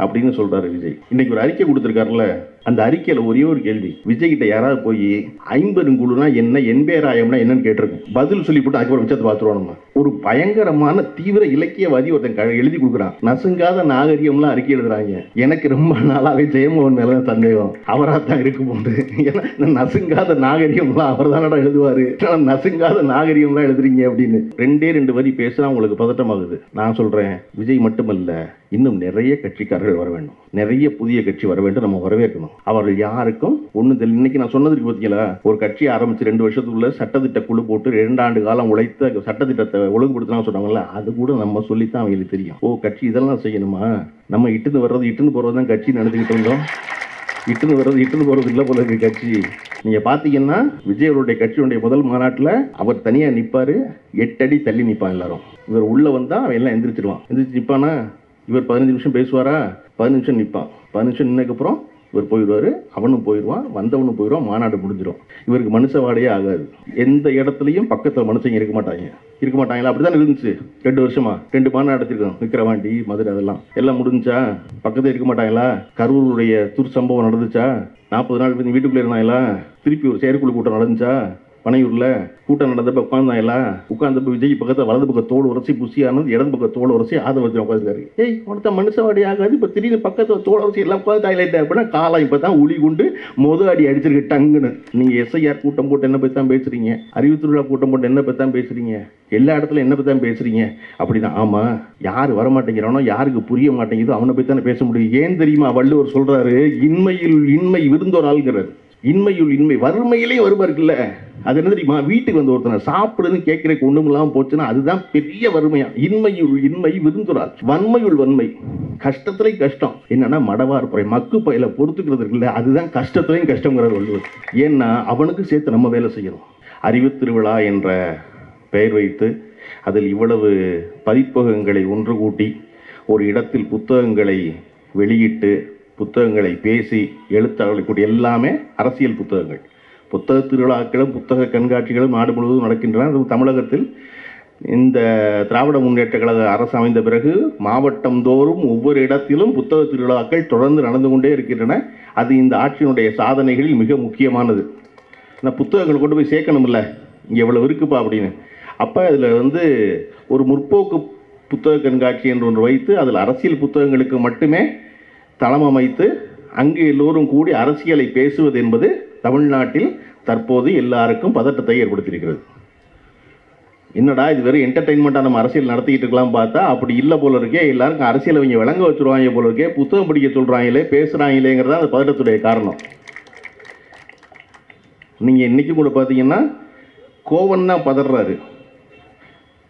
அப்படின்னு சொல்றாரு விஜய். இன்னைக்கு ஒரு அறிக்கை கொடுத்திருக்காருல்ல, அந்த அறிக்கையில ஒரே ஒரு கேள்வி, விஜய் கிட்ட யாராவது போய் 50 குழுனா என்ன, என்பேராயம்னா என்னன்னு கேட்டிருக்கோம். பதில் சொல்லி போட்டு அதுக்கப்புறம் மிச்சத்தை பார்த்துருவோம். நம்ம ஒரு பயங்கரமான தீவிர இலக்கியவாதி ஒருத்தன் எழுதி கொடுக்குறான், நசுங்காத நாகரிகம்லாம் அறிக்கை எழுதுறாங்க. எனக்கு ரொம்ப நாளாவே ஜெயமோகன் மேல சந்தேகம், அவராக தான் இருக்கும் போது. ஏன்னா நசுங்காத நாகரிகம்லாம் அவர் தானடா எழுதுவாரு, நசுங்காத நாகரிகம்லாம் எழுதுறீங்க அப்படின்னு 2 வரி பேசுனா உங்களுக்கு பதட்டமாகுது. நான் சொல்றேன், விஜய் மட்டுமல்ல, இன்னும் நிறைய கட்சிக்காரர்கள் வர வேண்டும், நிறைய புதிய கட்சி வர வேண்டும், நம்ம வரவேற்கணும். அவர்கள் யாருக்கும் ஒன்றும் தெரியல. இன்னைக்கு நான் சொன்னதுக்கு பார்த்தீங்களா, ஒரு கட்சி ஆரம்பிச்சு 2 வருஷத்துக்குள்ள சட்டத்திட்ட குழு போட்டு 2 ஆண்டு காலம் உழைத்த சட்டத்திட்டத்தை ஒழுங்குபடுத்தலாம் சொன்னாங்கல்ல, அது கூட நம்ம சொல்லித்தான் அவங்களுக்கு தெரியும். ஓ, கட்சி இதெல்லாம் செய்யணுமா, நம்ம இட்டுன்னு வர்றது இட்டுன்னு போறது தான் கட்சி நினைச்சுக்கிட்டு இருந்தோம். இட்டுன்னு வர்றது இட்டுன்னு போறது இல்லை போல இருக்கு கட்சி. நீங்க பாத்தீங்கன்னா விஜய் அவருடைய கட்சியுடைய முதல் மாநாட்டில் அவர் தனியா நிற்பாரு, 8 அடி தள்ளி நிற்பான் எல்லாரும். இவர் உள்ள வந்தா அவன் எல்லாம் எந்திரிச்சிருவான். எந்திரிச்சு நிற்பானா, இவர் 15 நிமிஷம் பேசுவாரா, 15 நிமிஷம் நிற்பான். 15 நிமிஷம் நின்னதுக்கப்புறம் இவர் போயிடுவார், அவனும் போயிடுவான், வந்தவனும் போயிடுவான், மாநாடு முடிஞ்சிடும். இவருக்கு மனுஷவாடையே ஆகாது. எந்த இடத்துலையும் பக்கத்தில் மனுஷங்க இருக்க மாட்டாங்களா? அப்படிதான் இருந்துச்சு 2 வருஷமா. 2 மாநாடு நடத்திருக்கோம், விக்கிரவாண்டி, மதுரை, அதெல்லாம் எல்லாம் முடிஞ்சா பக்கத்தில் இருக்க மாட்டாங்களா? கரூருடைய துர்சம்பவம் நடந்துச்சா? 40 நாள் வீட்டுக்குள்ளே இருந்தாங்களா? திருப்பி ஒரு செயற்குழு கூட்டம் நடந்துச்சா? பனையூர்ல கூட்டம் நடந்தப்ப உட்கார்ந்தப்ப விஜய் பக்கத்தில் வலது பக்கம் தோல் உரசி புசியானது, இடது பக்கம் தோல் உரசி ஆதரவு உட்காந்துருக்காரு. ஏய், ஒருத்த மனுஷவாடி ஆகாது. இப்போ திடீர்னு பக்கத்தில் தோல் உரசி எல்லாம் உட்காந்து ஹைலைட் அப்படின்னா காலம் இப்போ தான் உளி கொண்டு அடி அடிச்சிருக்கு டங்குன்னு. நீங்கள் எஸ்ஐஆர் கூட்டம் போட்டு என்ன பற்றி தான் பேசுறீங்க, அறிவுத்திருவிழா கூட்டம் போட்டு என்ன பற்றி தான் பேசுறீங்க, எல்லா இடத்துல என்ன பற்றி தான் பேசுறீங்க அப்படின்னா, ஆமாம், யார் வரமாட்டேங்கிறானோ, யாருக்கு புரிய மாட்டேங்குதோ அவனை பற்றி தானே பேச முடியும். ஏன் தெரியுமா, வள்ளுவர் சொல்றாரு, இன்மையில் இன்மை விருந்தோராள்ங்கிறார். இன்மையுள் இன்மை, வறுமையிலே வருவார்ல. அது என்ன தெரியுமா, வீட்டுக்கு வந்து ஒருத்தனை சாப்பிடுன்னு கேட்கறதுக்கு ஒண்ணும் இல்லாம போச்சுன்னா அதுதான் பெரிய வறுமையா. இன்மையுள் இன்மை விருந்துறாள், வன்மையுள் வன்மை, கஷ்டத்திலையும் கஷ்டம். என்னன்னா மடவார் பறை மக்கு பையில பொறுத்துக்கிறது இருக்குல்ல, அதுதான் கஷ்டத்திலையும் கஷ்டங்கிறார் வள்ளுவர். ஏன்னா அவனுக்கு சேர்த்து நம்ம வேலை செய்யணும். அறிவு திருவிழா என்ற பெயர் வைத்து அதில் இவ்வளவு பதிப்பகங்களை ஒன்று கூட்டி ஒரு இடத்தில் புத்தகங்களை வெளியிட்டு புத்தகங்களை பேசி எழுத்தாளர்களை கூட்டி, எல்லாமே அரசியல் புத்தகங்கள். புத்தக திருவிழாக்களும் புத்தக கண்காட்சிகளும் நாடு முழுவதும் நடக்கின்றன. அது தமிழகத்தில் இந்த திராவிட முன்னேற்ற கழக அரசு அமைந்த பிறகு மாவட்டம் தோறும் ஒவ்வொரு இடத்திலும் புத்தக திருவிழாக்கள் தொடர்ந்து நடந்து கொண்டே இருக்கின்றன. அது இந்த ஆட்சியினுடைய சாதனைகளில் மிக முக்கியமானது. இந்த புத்தகங்கள் கொண்டு போய் சேர்க்கணும்ல, இங்கே எவ்வளவு இருக்குப்பா அப்படின்னு. அப்போ அதில் ஒரு முற்போக்கு புத்தக கண்காட்சி என்று ஒன்று வைத்து அதில் அரசியல் புத்தகங்களுக்கு மட்டுமே தளம் அமைத்து அங்கு எல்லோரும் கூடி அரசியலை பேசுவது என்பது தமிழ்நாட்டில் தற்போது எல்லாருக்கும் பதட்டத்தை ஏற்படுத்தியிருக்கிறது. என்னடா இது வெறும் என்டர்டைன்மெண்ட்டாக நம்ம அரசியல் நடத்திக்கிட்டு இருக்கலாம் பார்த்தா அப்படி இல்லை போல இருக்கே. எல்லாருக்கும் அரசியலை அவங்க விளங்க வச்சுருவாங்க போல இருக்கே, புத்தகம் படிக்க சொல்கிறாங்களே, பேசுகிறாங்களேங்கிறதா அந்த பதட்டத்துடைய காரணம். நீங்கள் இன்றைக்கி கூட பார்த்தீங்கன்னா கோவன் தான் பதறாரு.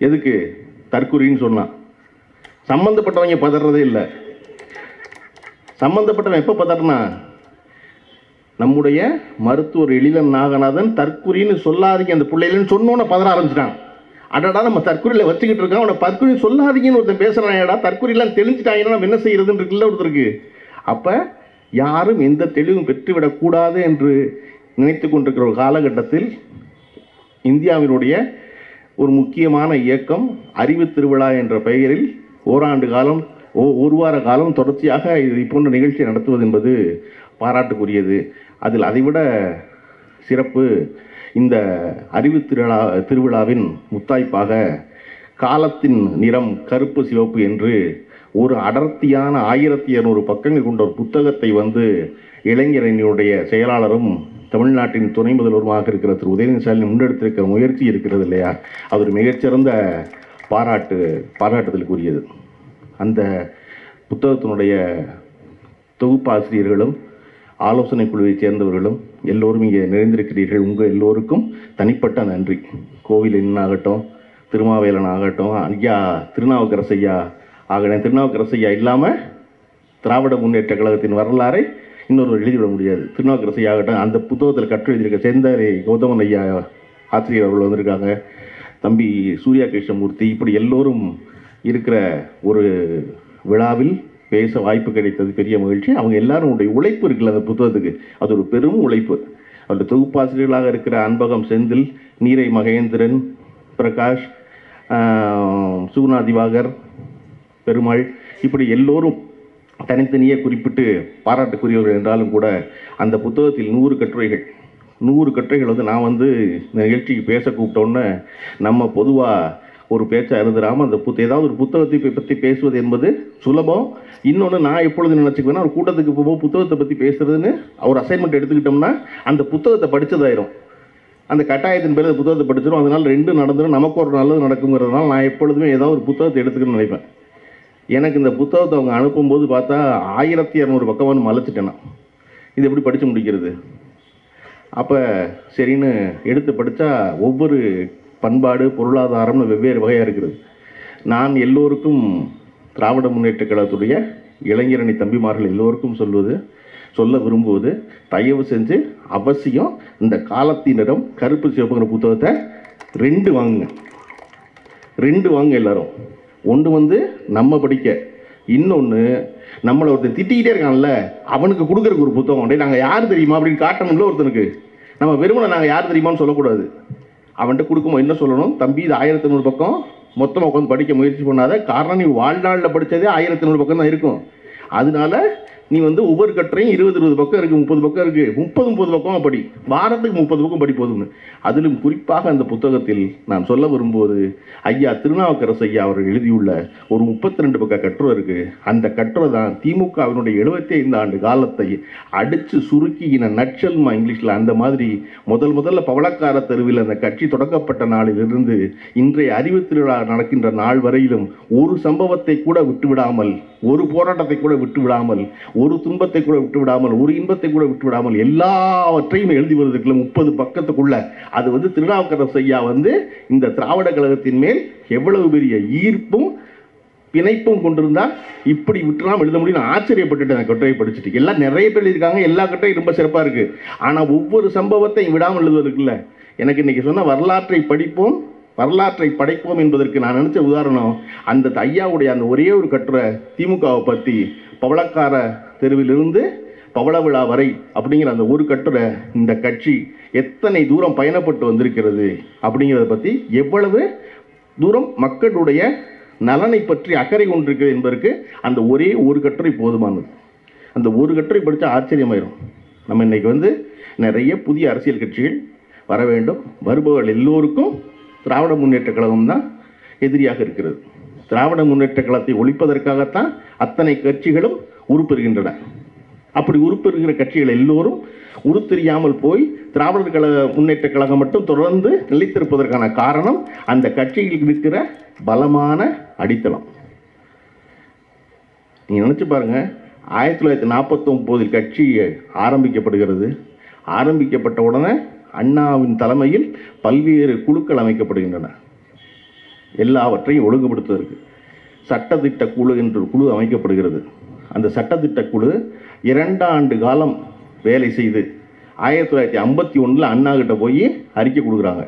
எதுக்கு? தற்குறின்னு சொன்னான். சம்மந்தப்பட்டவங்க பதறதே இல்லை. சம்பந்தப்பட்டவன் எப்போ பதறனா, நம்முடைய மருத்துவர் எழிலன் நாகநாதன் தற்குறின்னு சொல்லாதீங்க அந்த பிள்ளைகள்னு சொன்னோன்னு பதற ஆரம்பிச்சிட்டான். அடடா, நம்ம தற்குறியில் வச்சுக்கிட்டு இருக்கோம், அவனை தற்குறி சொல்லாதீங்கன்னு ஒருத்தன் பேசுகிறான்டா, தற்குறிலாம் தெளிஞ்சிட்டாங்கன்னா நம்ம என்ன செய்யறதுன்னு இருக்குல்ல ஒருத்தருக்கு. அப்போ யாரும் எந்த தெளிவும் பெற்றுவிடக்கூடாது என்று நினைத்து கொண்டிருக்கிற ஒரு காலகட்டத்தில் இந்தியாவினுடைய ஒரு முக்கியமான இயக்கம் அறிவு திருவிழா என்ற பெயரில் ஓராண்டு காலம், ஒரு வார காலம் தொடர்ச்சியாக இது போன்ற நிகழ்ச்சியை நடத்துவது என்பது பாராட்டுக்குரியது. அதில் அதைவிட சிறப்பு, இந்த அறிவு திருவிழாவின் முத்தாய்ப்பாக காலத்தின் நிறம் கருப்பு சிவப்பு என்று ஒரு அடர்த்தியான 1200 பக்கங்கள் கொண்ட ஒரு புத்தகத்தை இளைஞரணியுடைய செயலாளரும் தமிழ்நாட்டின் துணை முதல்வருமாக இருக்கிற திரு உதயநிதி ஸ்டாலின் முன்னெடுத்திருக்கிற முயற்சி இருக்கிறது இல்லையா, அது ஒரு மிகச்சிறந்த பாராட்டுதலுக்குரியது. அந்த புத்தகத்தினுடைய தொகுப்பாசிரியர்களும் ஆலோசனை குழுவைச் சேர்ந்தவர்களும் எல்லோரும் இங்கே நிறைந்திருக்கிறீர்கள். உங்கள் எல்லோருக்கும் தனிப்பட்ட நன்றி. கோவிலன் ஆகட்டும், திருமாவேலன் ஆகட்டும், ஐயா திருநாவுக்கரசையா ஆகட்டும். திருநாவுக்கரசையா இல்லாமல் திராவிட முன்னேற்ற கழகத்தின் வரலாறை இன்னொரு எழுதிவிட முடியாது. திருநாவுக்கரசையா ஆகட்டும், அந்த புத்தகத்தில் கற்று எழுதியிருக்க செந்தாரை கௌதமன் ஐயா ஆசிரியர் அவர்கள் வந்திருக்காங்க, தம்பி சூர்யா கிருஷ்ணமூர்த்தி, இப்படி எல்லோரும் இருக்கிற ஒரு விழாவில் பேச வாய்ப்பு கிடைத்தது பெரிய மகிழ்ச்சி. அவங்க எல்லாருடைய உழைப்பு இருக்குல்ல அந்த புத்தகத்துக்கு, அது ஒரு பெரும் உழைப்பு. அவருடைய தொகுப்பாசிரியர்களாக இருக்கிற அன்பகம் செந்தில், நீரை மகேந்திரன், பிரகாஷ், சுகுணா திவாகர், பெருமாள், இப்படி எல்லோரும் தனித்தனியே குறிப்பிட்டு பாராட்டுக்குரியவர்கள் என்றாலும் கூட அந்த புத்தகத்தில் 100 கட்டுரைகள் வந்து நான் வந்து இந்த நிகழ்ச்சிக்கு பேச கூப்பிட்டோன்னே நம்ம பொதுவாக ஒரு பேச்சாக இருந்துடாமல் அந்த ஏதாவது ஒரு புத்தகத்தை பற்றி பேசுவது என்பது சுலபம். இன்னொன்று நான் எப்பொழுது நினச்சிக்குவேன்னா ஒரு கூட்டத்துக்கு போகும்போது புத்தகத்தை பற்றி பேசுறதுன்னு ஒரு அசைன்மெண்ட் எடுத்துக்கிட்டோம்னா அந்த புத்தகத்தை படித்ததாயிரும். அந்த கட்டாயத்தின் பேர் புத்தகத்தை படிச்சிடும். அதனால் ரெண்டும் நடந்துடும், நமக்கு ஒரு நல்லது நடக்குங்கிறதுனால நான் எப்பொழுதுமே ஏதாவது ஒரு புத்தகத்தை எடுத்துக்கணும்னு நினைப்பேன். எனக்கு இந்த புத்தகத்தை அவங்க அனுப்பும்போது பார்த்தா 1200 பக்கம்னு மலைச்சிட்டேன். இது எப்படி படித்து முடிக்கிறது? அப்போ சரின்னு எடுத்து படித்தா ஒவ்வொரு பண்பாடு பொருளாதாரம்னு வெவ்வேறு வகையாக இருக்குது. நான் எல்லோருக்கும் திராவிட முன்னேற்ற கழகத்துடைய இளைஞரணி தம்பிமார்கள் எல்லோருக்கும் சொல்ல விரும்புவது, தயவு செஞ்சு அவசியம் இந்த காலத்தினரும் கருப்பு சிவப்புங்கிற புத்தகத்தை 2 வாங்குங்க. 2 வாங்க எல்லாரும். ஒன்று வந்து நம்ம படிக்க, இன்னொன்று நம்மளை ஒருத்தன் திட்டிக்கிட்டே இருக்கான்ல அவனுக்கு கொடுக்குறக்கு ஒரு புத்தகம். அப்படியே நாங்கள் யார் தெரியுமா அப்படின்னு காட்டணும்ல ஒருத்தனுக்கு. நம்ம வெறுமனை நாங்கள் யார் தெரியுமான்னு சொல்லக்கூடாது. அவன்கிட்ட கொடுக்கும்போது என்ன சொல்லணும், தம்பி இது 1500 பக்கம் மொத்தமாக உட்காந்து படிக்க முயற்சி பண்ணாத. காரணம் நீ வாழ்நாளில் படித்ததே 1500 பக்கம் தான் இருக்கும். அதனால நீ வந்து ஒவ்வொரு கட்டுரையும் 20 பக்கம் இருக்குது, 30 பக்கம் இருக்குது, 30 பக்கம் படி, வாரத்துக்கு 30 பக்கம் படி போதும்னு. அதிலும் குறிப்பாக அந்த புத்தகத்தில் நான் சொல்ல விரும்புவது, ஐயா திருநாவுக்கரசு ஐயா அவர்கள் எழுதியுள்ள ஒரு 32 பக்க கட்டுரை இருக்குது. அந்த கட்டுரை தான் திமுகவினுடைய 75 ஆண்டு காலத்தை அடித்து சுருக்கின நட்சல்மா இங்கிலீஷில். அந்த மாதிரி முதல்ல பவளக்கார தெருவில் அந்த கட்சி தொடங்கப்பட்ட நாளிலிருந்து இன்றைய அறிவு திருவிழா நடக்கின்ற நாள் வரையிலும் ஒரு சம்பவத்தை கூட விட்டுவிடாமல், ஒரு போராட்டத்தை கூட விட்டுவிடாமல், ஒரு துன்பத்தை கூட விட்டுவிடாமல், ஒரு இன்பத்தை கூட விட்டுவிடாமல் எல்லாவற்றையும் எழுதி வருவதற்குள்ள 30 பக்கத்துக்குள்ள அது வந்து திருநாவுக்கரசு ஐயா வந்து இந்த திராவிட கழகத்தின் மேல் எவ்வளவு பெரிய ஈர்ப்பும் பிணைப்பும் கொண்டிருந்தால் இப்படி விட்டுலாம் எழுத முடியும். நான் ஆச்சரியப்பட்டுட்டேன் அந்த கட்டுரையை படிச்சுட்டு. எல்லாம் நிறைய பேர் எழுதியிருக்காங்க, எல்லா கட்டுரையும் ரொம்ப சிறப்பாக இருக்குது. ஆனால் ஒவ்வொரு சம்பவத்தையும் விடாமல் எழுதுவதற்குல்ல. எனக்கு இன்னைக்கு சொன்ன வரலாற்றை படிப்போம் வரலாற்றை படைப்போம் என்பதற்கு நான் நினச்ச உதாரணம் அந்த ஐயாவுடைய அந்த ஒரே ஒரு கட்டுரை திமுகவை பற்றி, பவளக்கார தெருவிலிருந்து பவள விழா வரை அப்படிங்கிற அந்த ஒரு கட்டுரை இந்த கட்சி எத்தனை தூரம் பயணப்பட்டு வந்திருக்கிறது அப்படிங்கிறத பற்றி, எவ்வளவு தூரம் மக்களுடைய நலனை பற்றி அக்கறை கொண்டிருக்கிறது என்பதற்கு அந்த ஒரே ஒரு கட்டுரை போதுமானது. அந்த ஒரு கட்டுரை படித்தா ஆச்சரியமாயிரும். நம்ம இன்றைக்கி வந்து நிறைய புதிய அரசியல் கட்சிகள் வர வேண்டும். வருபவர்கள் எல்லோருக்கும் திராவிட முன்னேற்ற கழகம் தான் எதிரியாக இருக்கிறது. திராவிட முன்னேற்ற கழகத்தை ஒழிப்பதற்காகத்தான் அத்தனை கட்சிகளும் உருப்பெறுகின்றன. அப்படி உருப்பெறுகிற கட்சிகள் எல்லோரும் உருத்தெரியாமல் போய் திராவிடர் கழக முன்னேற்ற கழகம் மட்டும் தொடர்ந்து நிலைத்திருப்பதற்கான காரணம் அந்த கட்சியில் இருக்கிற பலமான அடித்தளம். நீங்கள் நினச்சி பாருங்கள், 1949 கட்சி ஆரம்பிக்கப்படுகிறது. ஆரம்பிக்கப்பட்ட உடனே அண்ணாவின் தலைமையில் பல்வேறு குழுக்கள் அமைக்கப்படுகின்றன. எல்லாவற்றையும் ஒழுங்குபடுத்துவதற்கு சட்டத்திட்ட குழு என்ற குழு அமைக்கப்படுகிறது. அந்த சட்டத்திட்ட குழு 2 ஆண்டு காலம் வேலை செய்து 1951 அண்ணா கிட்ட போய் அறிக்கை கொடுக்குறாங்க.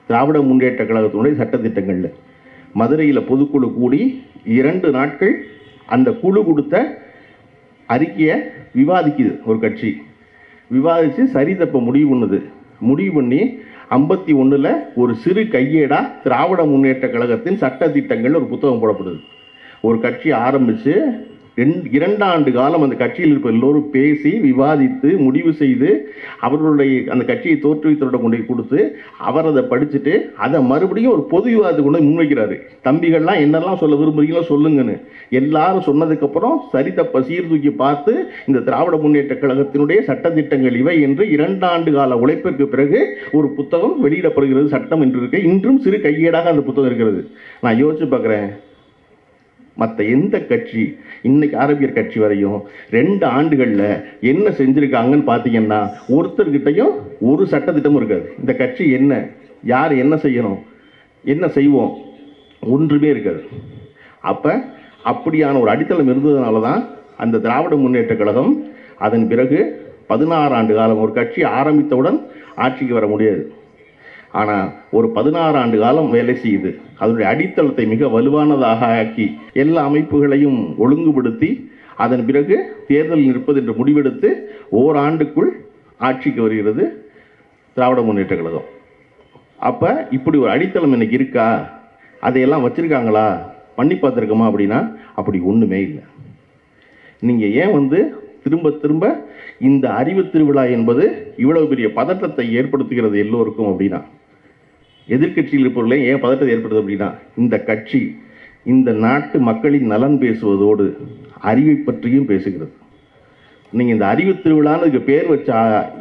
திராவிட முன்னேற்ற கழகத்தினுடைய சட்டத்திட்டங்களில் மதுரையில் பொதுக்குழு கூடி 2 நாட்கள் அந்த குழு கொடுத்த அறிக்கையை விவாதிக்குது. ஒரு கட்சி விவாதித்து சரி தப்ப முடிவு பண்ணி 51 ஒரு சிறு கையேடா திராவிட முன்னேற்ற கழகத்தின் சட்டத்திட்டங்கள் ஒரு புத்தகம் போடப்படுது. ஒரு கட்சி ஆரம்பித்து 2 ஆண்டு காலம் அந்த கட்சியில் இருப்ப எல்லோரும் பேசி விவாதித்து முடிவு செய்து அவர்களுடைய அந்த கட்சியை தோற்றுவித்தவர்கிட்ட கொண்டு கொடுத்து அவர் அதை படிச்சுட்டு அதை மறுபடியும் ஒரு பொது விவாதத்துக்கு கொண்டு முன்வைக்கிறாரு. தம்பிகள்லாம் என்னெல்லாம் சொல்ல விரும்புகிறீங்களோ சொல்லுங்கன்னு. எல்லாரும் சொன்னதுக்கப்புறம் சரி தப்ப சீர்தூக்கி பார்த்து இந்த திராவிட முன்னேற்ற கழகத்தினுடைய சட்டத்திட்டங்கள் இவை என்று 2 ஆண்டு கால உழைப்பிற்கு பிறகு ஒரு புத்தகம் வெளியிடப்படுகிறது. சட்டம் என்று இருக்கு. இன்றும் சிறு கையேடாக அந்த புத்தகம் இருக்கிறது. நான் யோசிச்சு பார்க்குறேன், மற்ற எந்த கட்சி இன்னைக்கு ஆரம்பிக்கிற கட்சி வரையும் 2 ஆண்டுகளில் என்ன செஞ்சுருக்காங்கன்னு பார்த்தீங்கன்னா ஒருத்தர்கிட்டையும் ஒரு சட்டத்திட்டமும் இருக்காது. இந்த கட்சி என்ன, யார் என்ன செய்யணும், என்ன செய்வோம், ஒன்றுமே இருக்காது. அப்போ அப்படியான ஒரு அடித்தளம் இருந்ததுனால தான் அந்த திராவிட முன்னேற்ற கழகம் அதன் பிறகு 16 ஆண்டு காலம் ஒரு கட்சி ஆரம்பித்தவுடன் ஆட்சிக்கு வர முடியாது. ஆனால் ஒரு 16 ஆண்டு காலம் வேலை செய்யுது. அதனுடைய அடித்தளத்தை மிக வலுவானதாக ஆக்கி எல்லா அமைப்புகளையும் ஒழுங்குபடுத்தி அதன் பிறகு தேர்தல் நிற்பது என்று முடிவெடுத்து ஓராண்டுக்குள் ஆட்சிக்கு வருகிறது திராவிட முன்னேற்ற கழகம். அப்போ இப்படி ஒரு அடித்தளம் இன்னைக்கு இருக்கா, அதையெல்லாம் வச்சுருக்காங்களா, பண்ணி பார்த்துருக்கோமா அப்படின்னா அப்படி ஒன்றுமே இல்லை. நீங்கள் ஏன் வந்து திரும்ப திரும்ப இந்த அறிவு திருவிழா என்பது இவ்வளவு பெரிய பதற்றத்தை ஏற்படுத்துகிறது எல்லோருக்கும் அப்படின்னா, எதிர்கட்சியில் இருப்பவர்களே ஏன் பதற்றத்தை ஏற்படுது அப்படின்னா, இந்த கட்சி இந்த நாட்டு மக்களின் நலன் பேசுவதோடு அறிவை பற்றியும் பேசுகிறது. நீங்கள் இந்த அறிவு திருவிழான்னு இதுக்கு பேர் வச்ச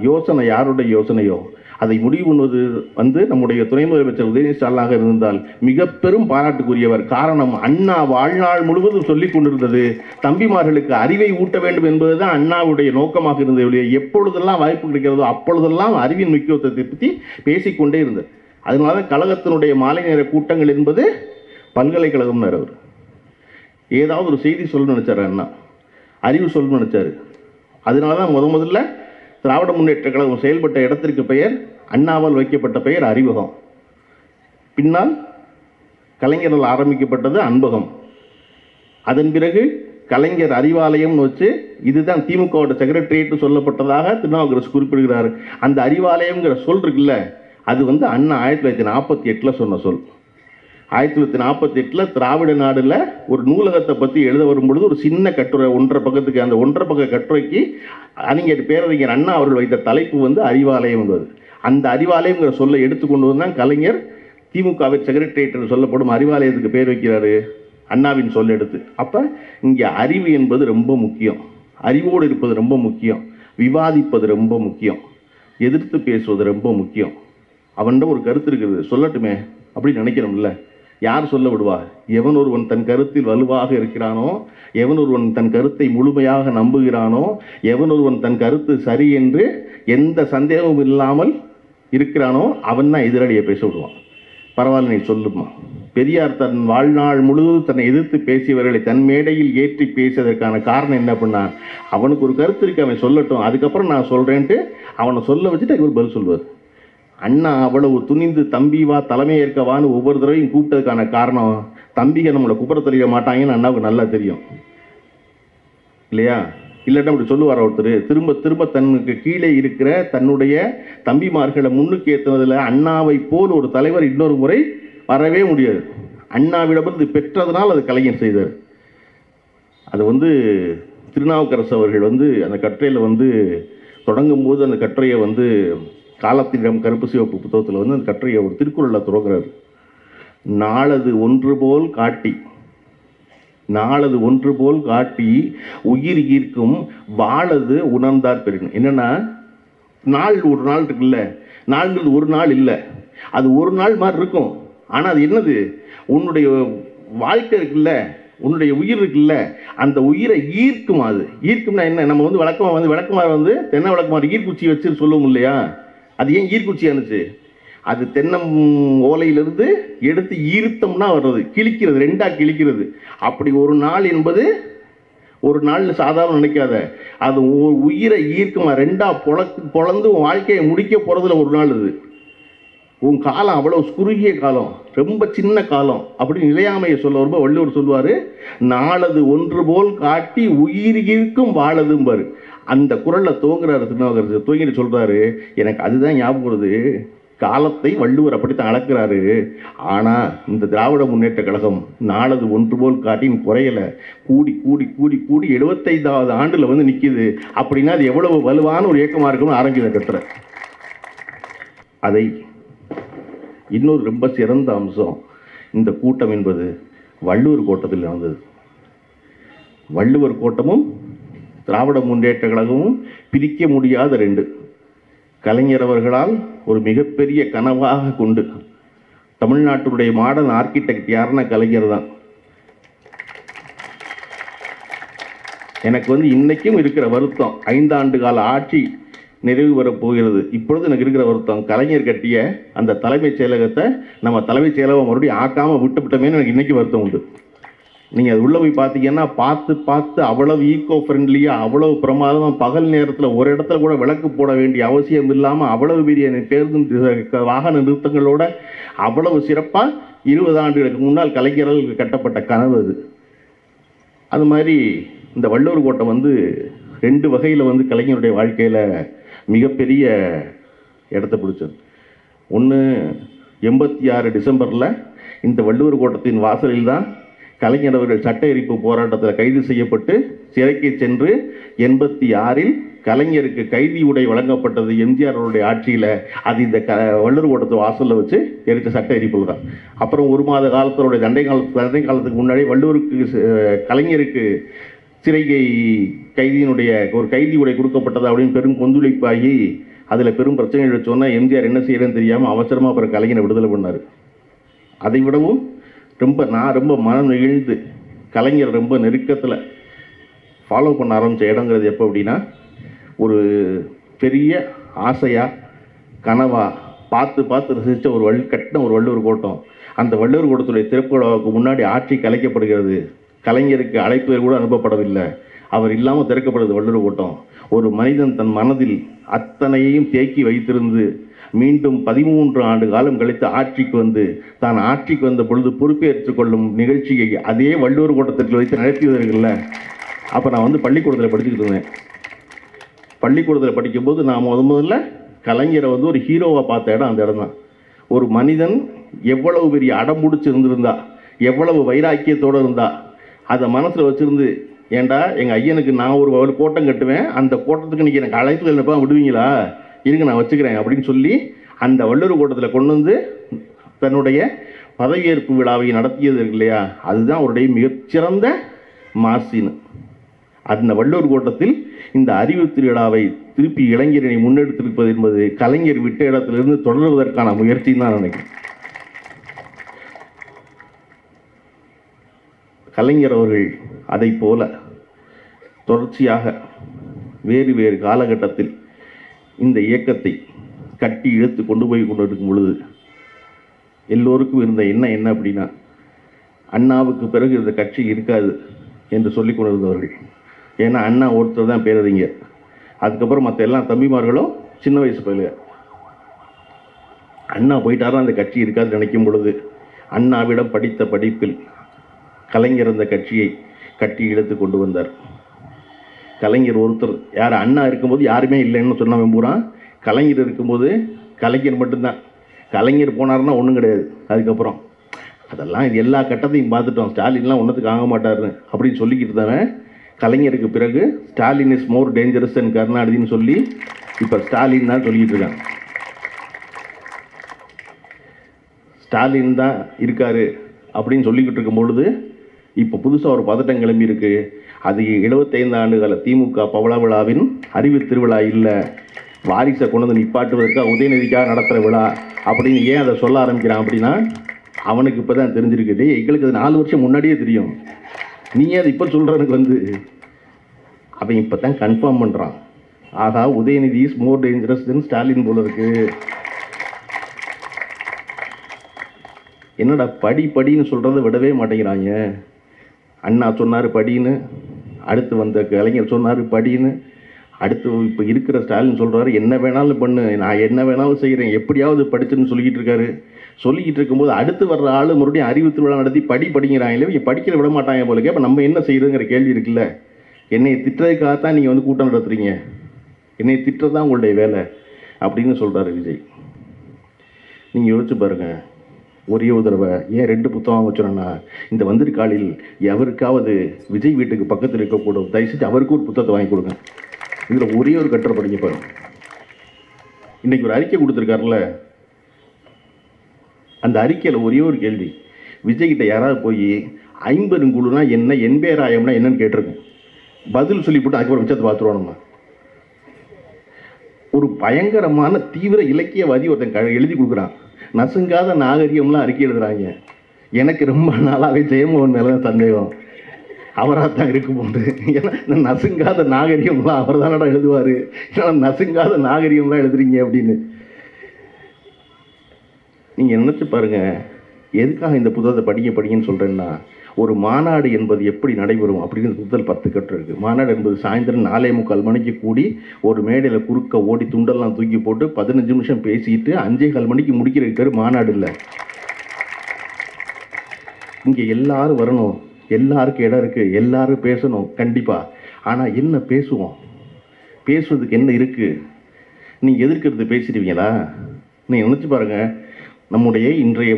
யோசனை யாருடைய யோசனையோ அதை முடிவு பண்ணுவது வந்து நம்முடைய துணை முதலமைச்சர் உதயநிதி ஸ்டாலினாக இருந்தால் மிக பெரும் பாராட்டுக்குரியவர். காரணம், அண்ணா வாழ்நாள் முழுவதும் சொல்லிக் கொண்டிருந்தது தம்பிமார்களுக்கு அறிவை ஊட்ட வேண்டும் என்பதுதான் அண்ணாவுடைய நோக்கமாக இருந்தது. எப்பொழுதெல்லாம் வாய்ப்பு கிடைக்கிறதோ அப்பொழுதெல்லாம் அறிவின் முக்கியத்துவத்தை பற்றி பேசிக்கொண்டே இருந்தது. அதனால தான் கழகத்தினுடைய மாலை நேர கூட்டங்கள் என்பது பல்கலைக்கழகம் அவர் ஏதாவது ஒரு செய்தி சொல்லணும்னு நினைச்சார், அண்ணா அறிவு சொல்லணும்னு நினைச்சாரு. அதனால தான் முதல்ல திராவிட முன்னேற்ற கழகம் செயல்பட்ட இடத்திற்கு பெயர் அண்ணாவால் வைக்கப்பட்ட பெயர் அறிவகம். பின்னால் கலைஞரால் ஆரம்பிக்கப்பட்டது அன்பகம். அதன் பிறகு கலைஞர் அறிவாலயம்னு வச்சு இதுதான் திமுகவோட செக்ரட்டரியேட் சொல்லப்பட்டதாக திருநாவுக்கரசு குறிப்பிடுகிறார். அந்த அறிவாலயம்ங்கிற சொல் இருக்குல்ல, அது வந்து அண்ணா 1948 சொன்ன சொல். 1948 திராவிட நாடுல ஒரு நூலகத்தை பற்றி எழுத வரும்பொழுது ஒரு சின்ன கட்டுரை 1.5 பக்கத்துக்கு, அந்த 1.5 பக்க கட்டுரைக்கு அறிஞர் பேரறிஞர் அண்ணா அவர்கள் வைத்த தலைப்பு வந்து அறிவாலயம் என்பது. அந்த அறிவாலயம்ங்கிற சொல்லை எடுத்துக்கொண்டு வந்தான் கலைஞர் திமுகவின் செக்ரட்டரியேட் சொல்லப்படும் அறிவாலயத்துக்கு பேர் வைக்கிறாரு, அண்ணாவின் சொல் எடுத்து. அப்போ இங்கே அறிவு என்பது ரொம்ப முக்கியம், அறிவோடு இருப்பது ரொம்ப முக்கியம், விவாதிப்பது ரொம்ப முக்கியம், எதிர்த்து பேசுவது ரொம்ப முக்கியம். அவன்கிட்ட ஒரு கருத்து இருக்கிறது சொல்லட்டுமே அப்படின்னு நினைக்கிறோம்ல, யார் சொல்ல விடுவா? எவன் ஒருவன் தன் கருத்தில் வலுவாக இருக்கிறானோ, எவன் ஒருவன் தன் கருத்தை முழுமையாக நம்புகிறானோ, எவன் ஒருவன் தன் கருத்து சரி என்று எந்த சந்தேகமும் இல்லாமல் இருக்கிறானோ அவன் தான் எதிரடியை பேச விடுவான். பரவாயில்ல நீ சொல்லுமா. பெரியார் தன் வாழ்நாள் முழுவதும் தன்னை எதிர்த்து பேசியவர்களை தன் மேடையில் ஏற்றி பேசியதற்கான காரணம் என்ன பண்ணா, அவனுக்கு ஒரு கருத்து இருக்கு, அவன் சொல்லட்டும், அதுக்கப்புறம் நான் சொல்கிறேன்ட்டு அவனை சொல்ல வச்சுட்டு ஒரு பதில் சொல்வார். அண்ணா அவ்வளவு துணிந்து தம்பி வா தலைமை ஏற்கவான்னு ஒவ்வொரு தடவையும் கூப்பிட்டதுக்கான காரணம், தம்பிக நம்மளை குப்புற தெரிய மாட்டாங்கன்னு அண்ணாவுக்கு நல்லா தெரியும் இல்லையா? இல்லாட்டா அப்படி சொல்லுவார் ஒருத்தர், திரும்ப திரும்ப தனக்கு கீழே இருக்கிற தன்னுடைய தம்பிமார்களை முன்னுக்கு ஏற்றுனதில் அண்ணாவை போல் ஒரு தலைவர் இன்னொரு முறை வரவே முடியாது. அண்ணாவிடமிருந்து பெற்றதுனால் அது கலைஞர் செய்தார். அது வந்து திருநாவுக்கரசு அவர்கள் வந்து அந்த கட்டுரையில் வந்து தொடங்கும் போது அந்த கட்டுரையை வந்து காலத்திடம் கருப்பு சிவப்பு புத்தகத்தில் வந்து அந்த கட்டுரையை ஒரு திருக்குறளில் தொடங்குறாரு. நாளது ஒன்று போல் காட்டி, நாளது ஒன்று போல் காட்டி உயிர் ஈர்க்கும் வாழது உணர்ந்தார் பெருங்க. என்னன்னா, நாள் ஒரு நாள் இருக்குல்ல, நாள்ங்கிறது ஒரு நாள் இல்லை, அது ஒரு நாள் மாதிரி இருக்கும். ஆனால் அது என்னது, உன்னுடைய வாழ்க்கை இருக்குல்ல, உன்னுடைய உயிர் இருக்குல்ல, அந்த உயிரை ஈர்க்கும். அது ஈர்க்கும்னா என்ன, நம்ம வந்து விளக்கமாக வந்து தென்னை விளக்கமாக ஈர்க்குச்சி வச்சு சொல்லுவோம் இல்லையா? அது ஏன் ஈர்க்குச்சி ஆனிச்சு? அது தென்னம் ஓலையிலிருந்து எடுத்து ஈர்த்தம்னா வர்றது, கிழிக்கிறது, ரெண்டாக கிழிக்கிறது. அப்படி ஒரு நாள் என்பது ஒரு நாள் சாதாரண நினைக்காத, அது உயிரை ஈர்க்குமா, ரெண்டாக பொழந்து உன் வாழ்க்கையை முடிக்க போகிறதுல ஒரு நாள். இது உன் காலம் அவ்வளோ குறுகிய காலம், ரொம்ப சின்ன காலம். அப்படி நிலையாமையை சொல்ல வரும்போது வள்ளுவர் சொல்லுவார், நாளது ஒன்று போல் காட்டி உயிர் ஈர்க்கும் வாழதும்பார். அந்த குறளில் துவங்குறாரு திருநாவுக்கரசு. துவங்கிட்டு சொல்கிறாரு, எனக்கு அதுதான் ஞாபகம் வருது, காலத்தை வள்ளுவர் அப்படித்தான் அளக்கிறாரு. ஆனால் இந்த திராவிட முன்னேற்ற கழகம் நாளது ஒன்று போல் காட்டின்னு குறையலை, கூடி கூடி கூடி கூடி 75வது ஆண்டில் வந்து நிற்கிது. அப்படின்னா அது எவ்வளவு வலுவான ஒரு இயக்கமாக இருக்குன்னு ஆரம்பிக்கிற கட்டுற. அதை இன்னொரு ரொம்ப சிறந்த அம்சம், இந்த கூட்டம் என்பது வள்ளுவர் கோட்டத்தில் நடந்தது. வள்ளுவர் கோட்டமும் திராவிட முன்னேற்ற கழகமும் பிரிக்க முடியாத ரெண்டு. கலைஞர் அவர்களால் ஒரு மிகப்பெரிய கனவாக கொண்டு, தமிழ்நாட்டுடைய மாடர்ன் ஆர்கிடெக்ட் யாருன்னா கலைஞர் தான். எனக்கு வந்து இன்னைக்கும் இருக்கிற வருத்தம், 5 ஆண்டு கால ஆட்சி நிறைவு வரப்போகிறது. இப்பொழுது எனக்கு இருக்கிற வருத்தம், கலைஞர் கட்டிய அந்த தலைமைச் செயலகத்தை நம்ம தலைமைச் செயலகம் மறுபடியும் ஆக்காமல் விட்டுவிட்டோமேனு எனக்கு இன்றைக்கி வருத்தம் உண்டு. நீங்கள் அது உள்ளே போய் பார்த்தீங்கன்னா பார்த்து அவ்வளவு ஈக்கோ ஃப்ரெண்ட்லியாக, அவ்வளவு பிரமாதமாக, பகல் நேரத்தில் ஒரு இடத்துல கூட விளக்கு போட வேண்டிய அவசியம் இல்லாமல் அவ்வளவு பெரிய பேருந்து வாகன நிறுத்தங்களோட அவ்வளவு சிறப்பாக 20 ஆண்டுகளுக்கு முன்னால் கலைஞர்கள் கட்டப்பட்ட கனவு அது. அது மாதிரி இந்த வள்ளுவர் கோட்டை வந்து 2 வகையில் வந்து கலைஞருடைய வாழ்க்கையில் மிகப்பெரிய இடத்த பிடிச்சது. ஒன்று, 86 டிசம்பரில் இந்த வள்ளுவர் கோட்டத்தின் வாசலில் தான் கலைஞர் அவர்கள் சட்ட எரிப்பு போராட்டத்தில் கைது செய்யப்பட்டு சிறைக்கு சென்று 86இல் கலைஞருக்கு கைதி உடை வழங்கப்பட்டது எம்ஜிஆர் அவருடைய ஆட்சியில். அது இந்த வள்ளூர் கோட்டத்து வாசலில் வச்சு எரித்த சட்ட எரிப்புகள் தான். அப்புறம் 1 மாத காலத்தினுடைய தண்டை காலத்துக்கு முன்னாடி வள்ளூருக்கு கலைஞருக்கு சிறைகை கைதியினுடைய ஒரு கைதி உடை கொடுக்கப்பட்டது அப்படின்னு பெரும் கொந்தளிப்பாகி அதில் பெரும் பிரச்சனைகள் சொன்னால் எம்ஜிஆர் என்ன செய்யறதுன்னு தெரியாமல் அவசரமாக அப்புறம் கலைஞரை விடுதலை பண்ணார். அதை விடவும் நான் ரொம்ப மனம் நெகிழ்ந்து கலைஞர் ரொம்ப நெருக்கத்தில் ஃபாலோ பண்ண ஆரம்பித்த இடங்கிறது எப்போ அப்படின்னா, ஒரு பெரிய ஆசையாக கனவாக பார்த்து ரசித்த ஒரு கட்டின ஒரு வள்ளுவர் கோட்டம். அந்த வள்ளுவர் கோட்டத்துடைய திறப்பு விழாவுக்கு முன்னாடி ஆட்சி கலைக்கப்படுகிறது. கலைஞருக்கு அழைப்புகள் கூட அனுப்பப்படவில்லை. அவர் இல்லாமல் திறக்கப்படுது வள்ளுவர் கோட்டம். ஒரு மனிதன் தன் மனதில் அத்தனையையும் தேக்கி வைத்திருந்து மீண்டும் 13 ஆண்டு காலம் கழித்து ஆட்சிக்கு வந்து தான் ஆட்சிக்கு வந்த பொழுது பொறுப்பேற்றுக் கொள்ளும் நிகழ்ச்சியை அதே வள்ளுவர் கோட்டத்திற்கு வைத்து நடத்தியவர்கள்ல. அப்போ நான் பள்ளிக்கூடத்தில் படிச்சுக்கிட்டு இருந்தேன். பள்ளிக்கூடத்தில் படிக்கும்போது நான் முதல்ல கலைஞரை ஒரு ஹீரோவாக பார்த்த இடம் அந்த இடம் தான். ஒரு மனிதன் எவ்வளவு பெரிய அடம் முடிச்சு இருந்திருந்தா, எவ்வளவு வைராக்கியத்தோடு இருந்தா, அதை மனசில் வச்சுருந்து, ஏண்டா எங்கள் ஐயனுக்கு நான் ஒரு கோட்டம் கட்டுவேன், அந்த கோட்டத்துக்கு நீங்கள் எனக்கு அழைப்பு என்னப்பா விடுவீங்களா, இருங்க நான் வச்சுக்கிறேன் அப்படின்னு சொல்லி அந்த வள்ளுவர் கோட்டத்தில் கொண்டு வந்து தன்னுடைய பதவியேற்பு விழாவை நடத்தியது இருக்கு இல்லையா, அதுதான் அவருடைய மிகச்சிறந்த மாசின். அந்த வள்ளுவர் கோட்டத்தில் இந்த அறிவு திருவிழாவை திருப்பி இளைஞரை முன்னெடுத்திருப்பது என்பது கலைஞர் விட்ட இடத்திலிருந்து தொடர்வதற்கான முயற்சின்னு தான் நினைக்கிறேன். கலைஞர் அவர்கள் அதை போல தொடர்ச்சியாக வேறு காலகட்டத்தில் இந்த இயக்கத்தை கட்டி இழுத்து கொண்டு போய் கொண்டிருக்கும் பொழுது எல்லோருக்கும் இருந்த என்ன அப்படின்னா, அண்ணாவுக்கு பிறகு இந்த கட்சி இருக்காது என்று சொல்லிக் கொண்டிருந்தவர்கள். ஏன்னா அண்ணா ஒருத்தர் தான் பேரறிஞர், அதுக்கப்புறம் மற்ற எல்லா தம்பிமார்களும் சின்ன வயசு பயில. அண்ணா போயிட்டாரா அந்த கட்சி இருக்காதுன்னு நினைக்கும் பொழுது அண்ணாவிடம் படித்த படிப்பில் கலைஞர் அந்த கட்சியை கட்டி இழுத்து கொண்டு வந்தார். கலைஞர் ஒருத்தர், யார் அண்ணா இருக்கும்போது யாருமே இல்லைன்னு சொன்ன பூரா, கலைஞர் இருக்கும்போது கலைஞர் மட்டும்தான். கலைஞர் போனார்னா ஒன்றும் கிடையாது. அதுக்கப்புறம் அதெல்லாம் இது எல்லா கட்டத்தையும் பார்த்துட்டோம், ஸ்டாலின்லாம் ஒன்றத்துக்கு ஆக மாட்டாருன்னு அப்படின்னு சொல்லிக்கிட்டு இருந்தவன், கலைஞருக்கு பிறகு ஸ்டாலின் இஸ் மோர் டேஞ்சரஸ் தென் கருணாநிதினு சொல்லி இப்போ ஸ்டாலின் தான் சொல்லிக்கிட்டு இருக்காங்க. ஸ்டாலின் தான் இருக்காரு அப்படின்னு சொல்லிக்கிட்டு இருக்கும் பொழுது இப்போ புதுசாக ஒரு பதட்டம் கிளம்பி இருக்கு. அது 75 ஆண்டுகால திமுக பவள விழாவின் அறிவு திருவிழா இல்லை, வாரிசை கொண்டு வந்து நிப்பாட்டுவதற்காக உதயநிதிக்காக நடத்துகிற விழா அப்படின்னு ஏன் அதை சொல்ல ஆரம்பிக்கிறான் அப்படின்னா, அவனுக்கு இப்போ தான் தெரிஞ்சிருக்குது. எங்களுக்கு அது 4 வருஷம் முன்னாடியே தெரியும், நீ அது இப்போ சொல்கிறனுக்கு அவன் இப்போ தான் கன்ஃபார்ம் பண்ணுறான். ஆகா, உதயநிதி இஸ் மோர் டேஞ்சரஸ் தென் ஸ்டாலின் போல இருக்கு. என்னடா படின்னு சொல்கிறத விடவே மாட்டேங்கிறாங்க. அண்ணா சொன்னார் படின்னு, அடுத்து வந்த கலைஞர் சொன்னார் படின்னு, அடுத்து இப்போ இருக்கிற ஸ்டாலின் சொல்கிறாரு என்ன வேணாலும் பண்ணு, நான் என்ன வேணாலும் செய்கிறேன், எப்படியாவது படிச்சுன்னு சொல்லிக்கிட்டு இருக்காரு. சொல்லிக்கிட்டு இருக்கும்போது அடுத்து வர்ற ஆள் மறுபடியும் அறிவு திருவிழா நடத்தி படிக்கிறாங்களே, இங்கே படிக்கிற விட மாட்டாங்க போலக்கே. அப்போ நம்ம என்ன செய்யுதுங்கிற கேள்வி இருக்குல்ல. என்னை திட்டுறதுக்காகத்தான் நீங்கள் கூட்டம் நடத்துறீங்க, என்னை திட்டுறதான் உங்களுடைய வேலை அப்படின்னு சொல்கிறாரு விஜய். நீங்கள் யோசிச்சு பாருங்கள், ஒரே ஒரு தடவை ஏன் 2 புத்தகம் வச்சுறேன்னா, இந்த வந்திருக்காளில் எவருக்காவது விஜய் வீட்டுக்கு பக்கத்தில் இருக்கக்கூடும், தயவுசெய்து அவருக்கு ஒரு புத்தகத்தை வாங்கி கொடுங்க. இதில் ஒரே ஒரு கட்டுரை படிக்க பாருங்க. இன்றைக்கி ஒரு அறிக்கை கொடுத்துருக்காருல, அந்த அறிக்கையில் ஒரே ஒரு கேள்வி, விஜய்கிட்ட யாராவது போய் 50 குழுனா என்ன, எண்பேராயம்னா என்னன்னு கேட்டிருக்கேன். பதில் சொல்லிவிட்டு அதுக்கப்புறம் மிச்சத்தை பார்த்துருவோம். நம்ம ஒரு பயங்கரமான தீவிர இலக்கியவாதி ஒருத்தன் எழுதி கொடுக்குறான், நசுங்காத நாகரிகம்லாம் அறிக்கை எழுதுறாங்க. எனக்கு ரொம்ப நாளாகவே ஜெயமோகன் மேலே சந்தேகம், அவராக தான் இருக்கும்போது. ஏன்னா இந்த நசுங்காத நாகரிகம்லாம் அவர் தானடா எழுதுவார், ஏன்னா நசுங்காத நாகரிகம்லாம் எழுதுறீங்க அப்படின்னு. நீங்கள் நினச்சி பாருங்கள், எதுக்காக இந்த புத்தகத்தை படிங்கன்னு சொல்கிறேன்னா, ஒரு மாநாடு என்பது எப்படி நடைபெறும் அப்படின்னு புத்தல் 10 கட்டு இருக்குது. மாநாடு என்பது சாயந்தரம் 4:45 மணிக்கு கூடி ஒரு மேடையில் குறுக்க ஓடி துண்டெல்லாம் தூக்கி போட்டு 15 நிமிஷம் பேசிட்டு 5:15 மணிக்கு முடிக்கிறதுக்கு பேர் மாநாடு இல்லை. இங்கே எல்லாரும் வரணும், எல்லாருக்கும் இடம் இருக்குது, எல்லாரும் பேசணும் கண்டிப்பாக. ஆனால் என்ன பேசுவோம், பேசுவதுக்கு என்ன இருக்குது? நீங்கள் எதிர்க்கிறது பேசிடுவீங்களா? நீங்கள் நினச்சி பாருங்கள், நம்முடைய இன்றைய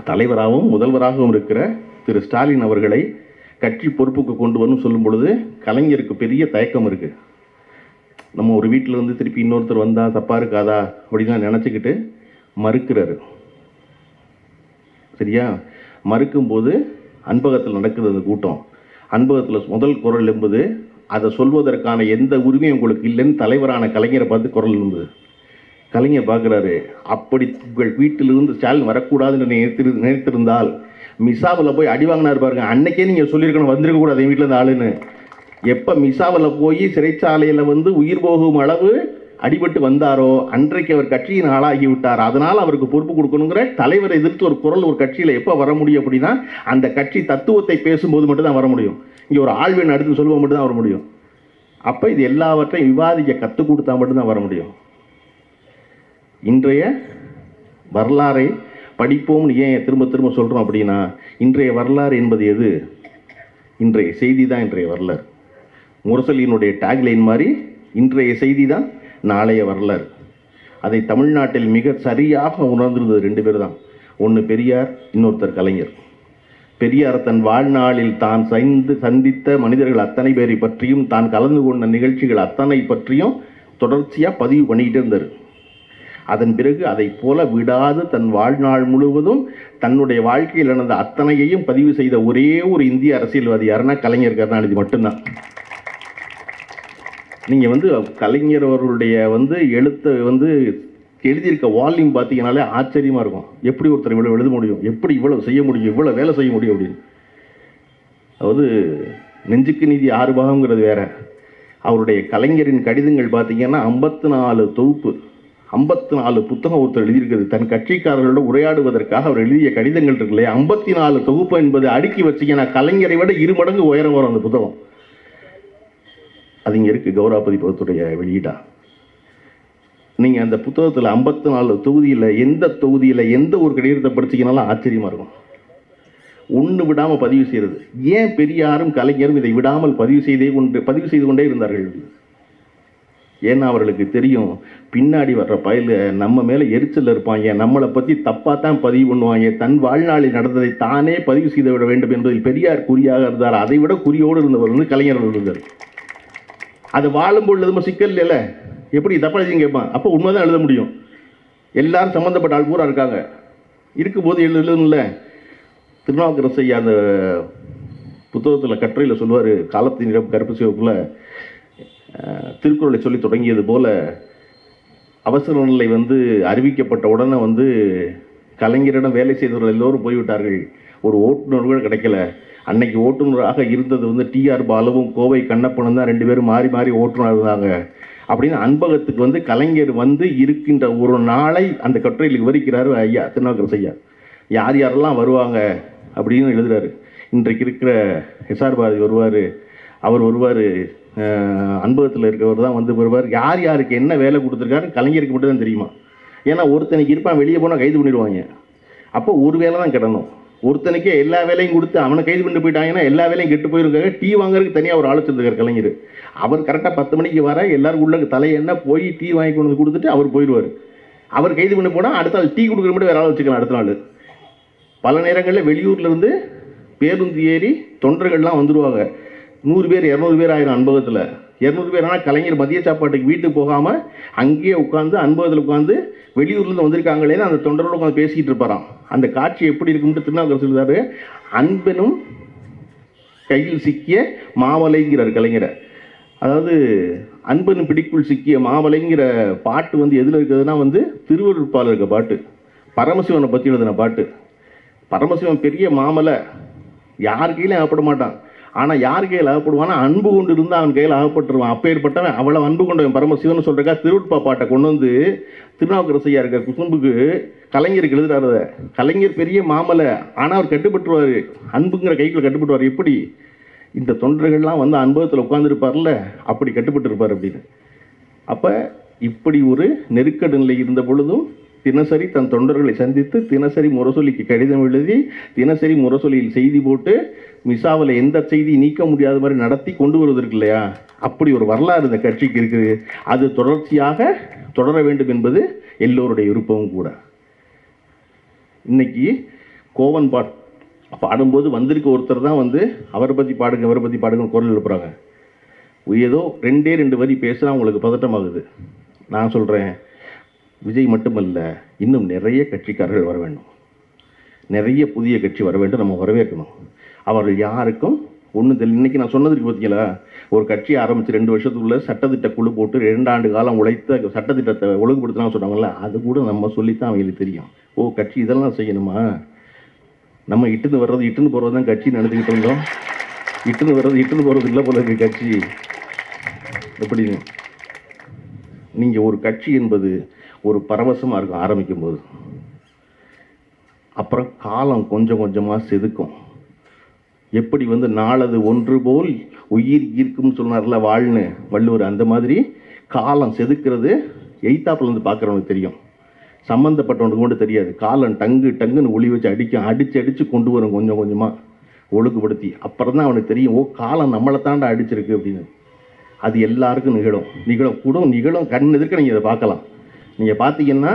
தலைவராகவும் முதல்வராகவும் இருக்கிற திரு ஸ்டாலின் அவர்களை கட்சி பொறுப்புக்கு கொண்டு வரணும்னு சொல்லும் பொழுது கலைஞருக்கு பெரிய தயக்கம் இருக்குது. நம்ம ஒரு வீட்டில் இருந்து திருப்பி இன்னொருத்தர் வந்தால் தப்பாக இருக்காதா அப்படின்லாம் நினச்சிக்கிட்டு மறுக்கிறாரு. சரியா? மறுக்கும்போது அன்பகத்தில் நடக்கிறது கூட்டம். அன்பகத்தில் முதல் குரல் என்பது அதை சொல்வதற்கான எந்த உரிமையும் உங்களுக்கு இல்லைன்னு தலைவரான கலைஞரை பார்த்து குரல் இருந்தது. கலைஞர் பார்க்குறாரு, அப்படி உங்கள் வீட்டிலிருந்து ஸ்டாலின் வரக்கூடாதுன்னு நினைத்திருந்தால் மிசாவில் போய் அடி வாங்கினார் பாருங்க, அன்னைக்கே நீங்கள் சொல்லியிருக்கணும் வந்திருக்கக்கூடாது என் வீட்டில் இருந்து ஆளுன்னு. எப்போ மிசாவில் போய் சிறைச்சாலையில் வந்து உயிர் போகும் அளவு அடிபட்டு வந்தாரோ அன்றைக்கு அவர் கட்சியின் ஆளாகி விட்டார். அதனால் அவருக்கு பொறுப்பு கொடுக்கணுங்கிற தலைவரை எதிர்த்து ஒரு குரல் ஒரு கட்சியில் எப்போ வர முடியும் அப்படின்னா அந்த கட்சி தத்துவத்தை பேசும்போது மட்டும்தான் வர முடியும். இங்கே ஒரு ஆழ்வின் அடுத்து சொல்லுவோம் மட்டும்தான் வர முடியும். அப்போ இது எல்லாவற்றையும் விவாதிக்க கற்றுக் கொடுத்தா மட்டும்தான் வர முடியும். இன்றைய வரலாறை படிப்போம்னு ஏன் திரும்ப திரும்ப சொல்கிறோம் அப்படின்னா, இன்றைய வரலாறு என்பது எது? இன்றைய செய்தி தான் இன்றைய வரலாறு. முரசொலியினுடைய டேக்லைன் மாதிரி இன்றைய செய்தி தான் நாளைய வரலாறு. அதை தமிழ்நாட்டில் மிக சரியாக உணர்ந்திருந்தது 2 பேர் தான். ஒன்று பெரியார், இன்னொருத்தர் கலைஞர். பெரியார் தன் வாழ்நாளில் தான் சந்தித்த மனிதர்கள் அத்தனை பேரை பற்றியும் தான் கலந்து கொண்ட நிகழ்ச்சிகள் அத்தனை பற்றியும் தொடர்ச்சியாக பதிவு பண்ணிக்கிட்டே இருந்தார். அதன் பிறகு அதை போல விடாது தன் வாழ்நாள் முழுவதும் தன்னுடைய வாழ்க்கையில் நடந்த அத்தனையையும் பதிவு செய்த ஒரே ஒரு இந்திய அரசியல்வாதி யாருன்னா கலைஞர் கருணாநிதி மட்டும்தான். நீங்கள் கலைஞர் அவர்களுடைய எழுத்தை எழுதியிருக்க வால்யூம் பார்த்தீங்கன்னாலே ஆச்சரியமாக இருக்கும். எப்படி ஒருத்தர் இவ்வளோ எழுத முடியும், எப்படி இவ்வளோ செய்ய முடியும், இவ்வளோ வேலை செய்ய முடியும் அப்படின்னு. அதாவது நெஞ்சுக்கு நீதி 6 பாகங்கிறது வேற. அவருடைய கலைஞரின் கடிதங்கள் பார்த்தீங்கன்னா 54 தொகுப்பு, 54 புத்தகம் ஒருத்தர் எழுதியிருக்கிறது. தன் கட்சிக்காரர்களோட உரையாடுவதற்காக அவர் எழுதிய கடிதங்கள் இருக்கு இல்லையா, 54 தொகுப்பு என்பது அடுக்கி வச்சிங்கன்னா கலைஞரை விட 2 மடங்கு உயரம் வரும் அந்த புத்தகம். அது இங்கே இருக்குது, கௌரவ பதிப்பகத்துடைய வெளியீடா. நீங்கள் அந்த புத்தகத்தில் 54 தொகுதியில் எந்த ஒரு கடிதத்தை படிச்சிங்கனாலும் ஆச்சரியமாக இருக்கும். ஒன்று விடாமல் பதிவு செய்கிறது. ஏன் பெரியாரும் கலைஞரும் இதை விடாமல் பதிவு செய்து கொண்டே இருந்தார்கள்? ஏன்னா அவர்களுக்கு தெரியும், பின்னாடி வர்ற பயல் நம்ம மேலே எரிச்சல் இருப்பாங்க, நம்மளை பற்றி தப்பாக தான் பதிவு பண்ணுவாங்க. தன் வாழ்நாளில் நடந்ததை தானே பதிவு செய்து விட வேண்டும் என்பதில் பெரியார் குறியாக இருந்தார். அதை விட குறியோடு இருந்தவர் கலைஞர் இருந்தார். அது வாழும் பொழுது சிக்கல் இல்லைல்ல, எப்படி தப்பா எழுதிங்க கேட்பான். அப்போ உண்மைதான் எழுத முடியும். எல்லாரும் சம்மந்தப்பட்ட ஆள் பூரா இருக்காங்க. இருக்கும்போது எழுதணும்ல. திருநாவுக்கரசு ஐயா அந்த புத்தகத்தில் கட்டுரையில் சொல்லுவார், காலத்தின் நிறம் கருப்பு சிவப்புல திருக்குறளை சொல்லி தொடங்கியது போல அவசர நிலை அறிவிக்கப்பட்ட உடனே கலைஞரிடம் வேலை செய்தவர்கள் எல்லோரும் போய்விட்டார்கள். ஒரு ஓட்டுநர் கூட கிடைக்கல. அன்னைக்கு ஓட்டுநராக இருந்தது டிஆர் பாலுவும் கோவை கண்ணப்பனும் தான், 2 பேரும் மாறி மாறி ஓட்டுநர் இருந்தாங்க அப்படின்னு அன்பகத்துக்கு கலைஞர் இருக்கின்ற ஒரு நாளை அந்த கட்டுரையில் விவரிக்கிறாரு ஐயா திருநாவுக்கரசு ஐயா. யார் யாரெல்லாம் வருவாங்க அப்படின்னு எழுதுறாரு. இன்றைக்கு இருக்கிற எஸ்ஆர் பாரதி வருவார், அவர் வருவார், அன்பகத்தில் இருக்கிறவர் தான் வருவார். யார் யாருக்கு என்ன வேலை கொடுத்துருக்காரு கலைஞருக்கு மட்டும் தான் தெரியுமா. ஏன்னா ஒருத்தனைக்கு இருப்பான், வெளியே போனால் கைது பண்ணிடுவாங்க. அப்போ ஒரு வேலை தான் கிடணும். ஒருத்தனுக்கே எல்லா வேலையும் கொடுத்து அவனை கைது பண்ணிட்டு போயிட்டாங்கன்னா எல்லா வேலையும் கெட்டு போயிருக்காங்க. டீ வாங்குறதுக்கு தனியாக ஒரு ஆலோசனை கலைஞர். அவர் கரெக்டாக 10 மணிக்கு வர எல்லாரும் உள்ள தலையெண்ண போய் டீ வாங்கி கொண்டு வந்து கொடுத்துட்டு அவர் போயிடுவார். அவர் கைது பண்ணி போனால் அடுத்த நாள் டீ கொடுக்குற மட்டும் வேற ஆள் வச்சுக்கலாம். அடுத்த நாள் பல நேரங்களில் வெளியூர்லேருந்து பேருந்து ஏறி தொண்டர்கள்லாம் வந்துடுவாங்க. 100 பேர் 200 பேர் ஆயிரும் அன்பகத்தில். 200 பேர். ஆனால் கலைஞர் மதிய சாப்பாட்டுக்கு வீட்டுக்கு போகாமல் அங்கேயே உட்காந்து அன்பகத்தில் உட்காந்து வெளியூர்லேருந்து வந்திருக்காங்களே அந்த தொண்டரோடு உட்காந்து பேசிக்கிட்டு இருப்பாராம். அந்த காட்சி எப்படி இருக்கும்னு திருநாவுக்கரசு சொல்றாரு. அன்பனும் கையில் சிக்கிய மாவலைங்கிறார் கலைஞரை. அதாவது அன்பனும் பிடிக்குள் சிக்கிய மாவலைங்கிற பாட்டு எதில் இருக்குதுன்னா திருவருட்பால் இருக்க பாட்டு, பரமசிவனை பற்றி எழுதின பாட்டு. பரமசிவன் பெரிய மாமலை, யார் கையிலும் அகப்பட மாட்டான். ஆனால் யார் கையில் அகப்படுவானா, அன்பு கொண்டு இருந்தால் அவன் கையில் அகப்பட்டுருவான். அப்பேற்பட்டவன் அவ்வளோ அன்பு கொண்டவன் பரமசிவன் சொல்கிறக்கா திருவருட்பா பாட்டை கொண்டு திருநாவுக்கரசையா இருக்க குசும்புக்கு கலைஞருக்கு எழுதுறாரு. கலைஞர் பெரிய மாமலை, ஆனால் அவர் கட்டுப்பட்டுருவார், அன்புங்கிற கைக்குள்ள கட்டுப்பட்டுருவார். எப்படி இந்த தொண்டர்கள்லாம் அனுபவத்தில் உட்காந்துருப்பார்ல, அப்படி கட்டுப்பட்டு இருப்பார் அப்படின்னு. அப்போ இப்படி ஒரு நெருக்கடி நிலை இருந்த பொழுதும் தினசரி தன் தொண்டர்களை சந்தித்து தினசரி முரசொலிக்கு கடிதம் எழுதி தினசரி முரசொலியில் செய்தி போட்டு மிசாவில் எந்த செய்தி நீக்க முடியாத மாதிரி நடத்தி கொண்டு வருவதற்கு இல்லையா, அப்படி ஒரு வரலாறு இந்த கட்சிக்கு இருக்குது. அது தொடர்ச்சியாக தொடர வேண்டும் என்பது எல்லோருடைய விருப்பமும் கூட. இன்னைக்கு பாடும்போது வந்திருக்க ஒருத்தர் தான் வந்து அவரை பற்றி பாடுங்க அவரை பற்றி பாடுங்கன்னு குரல் எழுப்புறாங்க. ஏதோ ரெண்டே 2 வரி பேசுனா உங்களுக்கு பதட்டமாகுது. நான் சொல்கிறேன், விஜய் மட்டுமல்ல, இன்னும் நிறைய கட்சிக்காரர்கள் வர வேண்டும், நிறைய புதிய கட்சி வர வேண்டும், நம்ம வரவேற்கணும். அவர்கள் யாருக்கும் ஒன்றும் தெரியல. இன்றைக்கி நான் சொன்னதுக்கு பார்த்தீங்களா, ஒரு கட்சி ஆரம்பித்து 2 வருஷத்துக்குள்ளே சட்டத்திட்ட குழு போட்டு 2 ஆண்டு காலம் உழைத்த சட்டத்திட்டத்தை ஒழுங்குபடுத்தலாம் சொன்னாங்கல்ல, அது கூட நம்ம சொல்லித்தான் அவங்களுக்கு தெரியும். ஓ, கட்சி இதெல்லாம் செய்யணுமா? நம்ம இட்டுன்னு வர்றது இட்டுன்னு போகிறது தான் கட்சி நடந்துக்கிட்டு இருந்தோம். இட்டுன்னு வர்றது இட்டுன்னு போகிறது இல்லை போல இருக்கு கட்சி. எப்படின்னு நீங்கள் ஒரு கட்சி என்பது ஒரு பரவசமாக இருக்கும் ஆரம்பிக்கும் போது, அப்புறம் காலம் கொஞ்சம் கொஞ்சமாக செதுக்கும். எப்படி வந்து நாளது ஒன்று போல் உயிர் ஈர்க்கும்னு சொன்னார்ல வாழ்னு வள்ளுவர், அந்த மாதிரி காலம் செதுக்கிறது எய்த்தாப்புலேருந்து பார்க்குறவனுக்கு தெரியும், சம்மந்தப்பட்டவனுக்கு மட்டும் தெரியாது. காலம் டங்குன்னு ஒளி வச்சு அடித்து கொண்டு வரும் கொஞ்சம் கொஞ்சமாக ஒழுங்குபடுத்தி. அப்புறம் தான் அவனுக்கு தெரியும், ஓ காலம் நம்மளை தாண்டா அடிச்சிருக்கு அப்படின்னு. அது எல்லாருக்கும் நிகழும் கண் எதிர்க்க நீங்கள் இதை பார்க்கலாம். நீங்கள் பார்த்தீங்கன்னா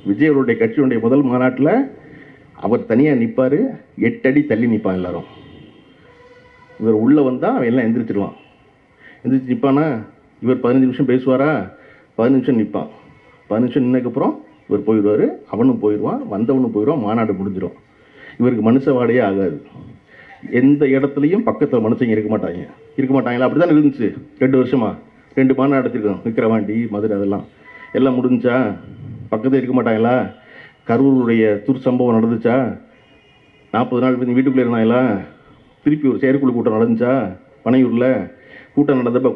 விஜயவருடைய கட்சியுடைய முதல் மாநாட்டில் அவர் தனியாக நிற்பார், 8 அடி தள்ளி நிற்பான் எல்லாரும். இவர் உள்ளே வந்தால் அவன் எல்லாம் எந்திரிச்சிடுவான். எந்திரிச்சு நிற்பானா, இவர் 15 நிமிஷம் பேசுவாரா, 15 நிமிஷம் நிற்பான். 15 நிமிஷம் நின்னதுக்கப்புறம் இவர் போயிடுவார், அவனும் போயிடுவான், வந்தவனும் போயிடுவான், மாநாடு முடிஞ்சிடும். இவருக்கு மனுஷவாடையே ஆகாது. எந்த இடத்துலையும் பக்கத்தில் மனுஷங்க இருக்க மாட்டாங்களா? அப்படி தான் இருந்துச்சு 2 வருஷமாக. 2 மாநாடு எடுத்துருக்கோம், விக்கிரவாண்டி, மதுரை, அதெல்லாம் எல்லாம் முடிஞ்சா பக்கத்தில் இருக்க மாட்டாங்களா? கரூருடைய துர்சம்பவம் நடந்துச்சா? 40 நாள் வீட்டுக்குள்ளே இருந்தாங்களா? திருப்பி ஒரு செயற்குழு கூட்டம் நடந்துச்சா? பனையூரில் கூட்டம் நடந்தப்போ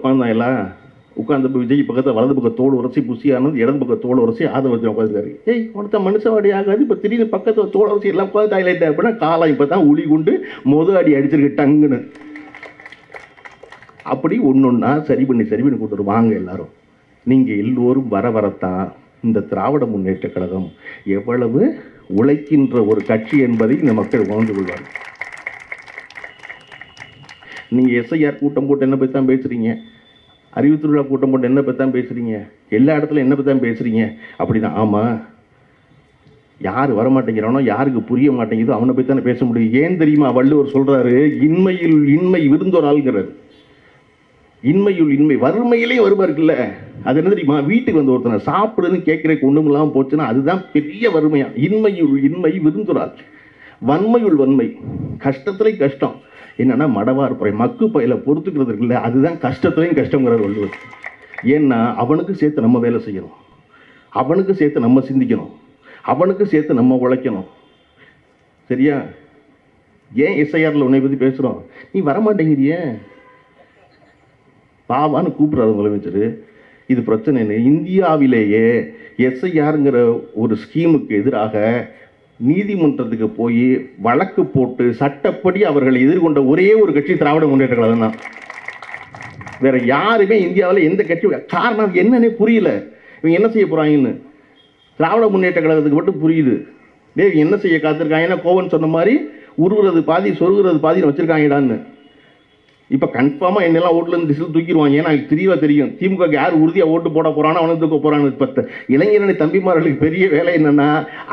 உட்காந்தப்போ விஜய் பக்கத்தில் வலது பக்கம் தோல் உரசி புசியானது, இடது பக்கம் தோல் உரசி ஆதவத்தில் உட்காந்துருக்காரு. ஒருத்த மனுஷவாடி ஆகாது. இப்போ திடீர்னு பக்கத்தில் தோல் உரசி எல்லாம் உட்காந்து ஹைலைட் அப்படின்னா காலம் இப்போ தான் உளி கொண்டு அடி அடிச்சிருக்கு டங்குன்னு. அப்படி ஒன்றா சரி பண்ணி கொடுத்துரு வாங்க எல்லாரும். நீங்கள் எல்லோரும் வரத்தான் இந்த திராவிட முன்னேற்ற கழகம் எவ்வளவு உழைக்கின்ற ஒரு கட்சி என்பதை இந்த மக்கள் உணர்ந்து கொள்வார்கள். நீங்கள் எஸ்ஐஆர் கூட்டம் போட்டு என்ன பற்றி தான் பேசுகிறீங்க, அறிவு திருவிழா கூட்டம் போட்டு என்ன பற்றி தான் பேசுகிறீங்க, எல்லா இடத்துலையும் என்ன பற்றி தான் பேசுகிறீங்க அப்படின்னா, ஆமாம், யார் வரமாட்டேங்கிறானோ, யாருக்கு புரிய மாட்டேங்குதோ அவனை பற்றி தானே பேச முடியும். ஏன் தெரியுமா? வள்ளுவர் சொல்கிறாரு, இன்மையில் இன்மை விருந்தோராள்ங்கிறார். இன்மையுள் இன்மை, வறுமையிலேயே வருமா இருக்குல்ல, அது என்ன தெரியுமா? வீட்டுக்கு வந்து ஒருத்தனை சாப்பிடுன்னு கேட்குறக்கு ஒன்றும் இல்லாமல் போச்சுன்னா அதுதான் பெரிய வறுமையா. இன்மையுள் இன்மை விருந்துறாள், வன்மையுள் வன்மை, கஷ்டத்துலேயும் கஷ்டம். என்னன்னா மடவார் பறை மக்கு பயில பொறுத்துக்கிறது இருக்குல்ல, அதுதான் கஷ்டத்துலேயும் கஷ்டங்கிறார் வள்ளுவர். ஏன்னா அவனுக்கு சேர்த்து நம்ம வேலை செய்யணும், அவனுக்கு சேர்த்து நம்ம சிந்திக்கணும், அவனுக்கு சேர்த்து நம்ம உழைக்கணும். சரியா? ஏன் எஸ்ஐஆரில் உன்னை பற்றி பேசுகிறோம்? நீ வரமாட்டேங்கிறியே, பாவான்னு கூப்பிட்றாரு முதலமைச்சர். இது பிரச்சனை இல்லை. இந்தியாவிலேயே எஸ்ஐஆருங்கிற ஒரு ஸ்கீமுக்கு எதிராக நீதிமன்றத்துக்கு போய் வழக்கு போட்டு சட்டப்படி அவர்கள் எதிர்கொண்ட ஒரே ஒரு கட்சி திராவிட முன்னேற்ற கழகம் தான். வேற யாருமே இந்தியாவில் எந்த கட்சி, காரணம் என்னன்னே புரியல. இவங்க என்ன செய்ய போறாங்கன்னு திராவிட முன்னேற்ற கழகத்துக்கு மட்டும் புரியுது. என்ன செய்ய காத்திருக்காங்கன்னா, கோவன் சொன்ன மாதிரி உருவுறது பாதி சொருகிறது பாதின்னு வச்சிருக்காங்கடான்னு. இப்போ கன்ஃபார்மாக என்னெல்லாம் ஓட்டுலேருந்து டிசில் தூக்கிடுவாங்க. ஏன்னா எனக்கு தெரியவா தெரியும் திமுக யார் உறுதியாக ஓட்டு போட போகிறானோ அவனை தூக்க போகிறான்னு. இப்போ இளைஞரணி தம்பிமார்களுக்கு பெரிய வேலை என்னென்னா,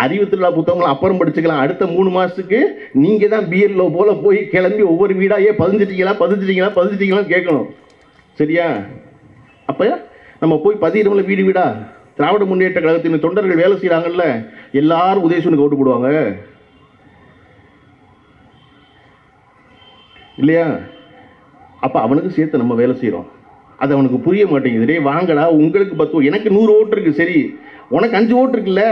அறிவு திருவிழா புத்தகங்களும் அப்புறம் படிச்சுக்கலாம். அடுத்த 3 மாதத்துக்கு நீங்கள் தான் பிஎல்ஓ போல் போய் கிளம்பி ஒவ்வொரு வீடாக பதிஞ்சிட்டீங்களா கேட்கணும். சரியா? அப்போ நம்ம போய் பதிகிறோம்ல வீடு வீடா. திராவிட முன்னேற்ற கழகத்தின் தொண்டர்கள் வேலை செய்கிறாங்கல்ல, எல்லாரும் உதயசூனுக்கு ஓட்டு போடுவாங்க இல்லையா? அப்போ அவனுக்கு சேர்த்து நம்ம வேலை செய்கிறோம். அது அவனுக்கு புரிய மாட்டேங்குது. வாங்கடா, உங்களுக்கு 10, எனக்கு 100 ஓட்டு இருக்குது. சரி, உனக்கு 5 ஓட்டு இருக்குல்ல,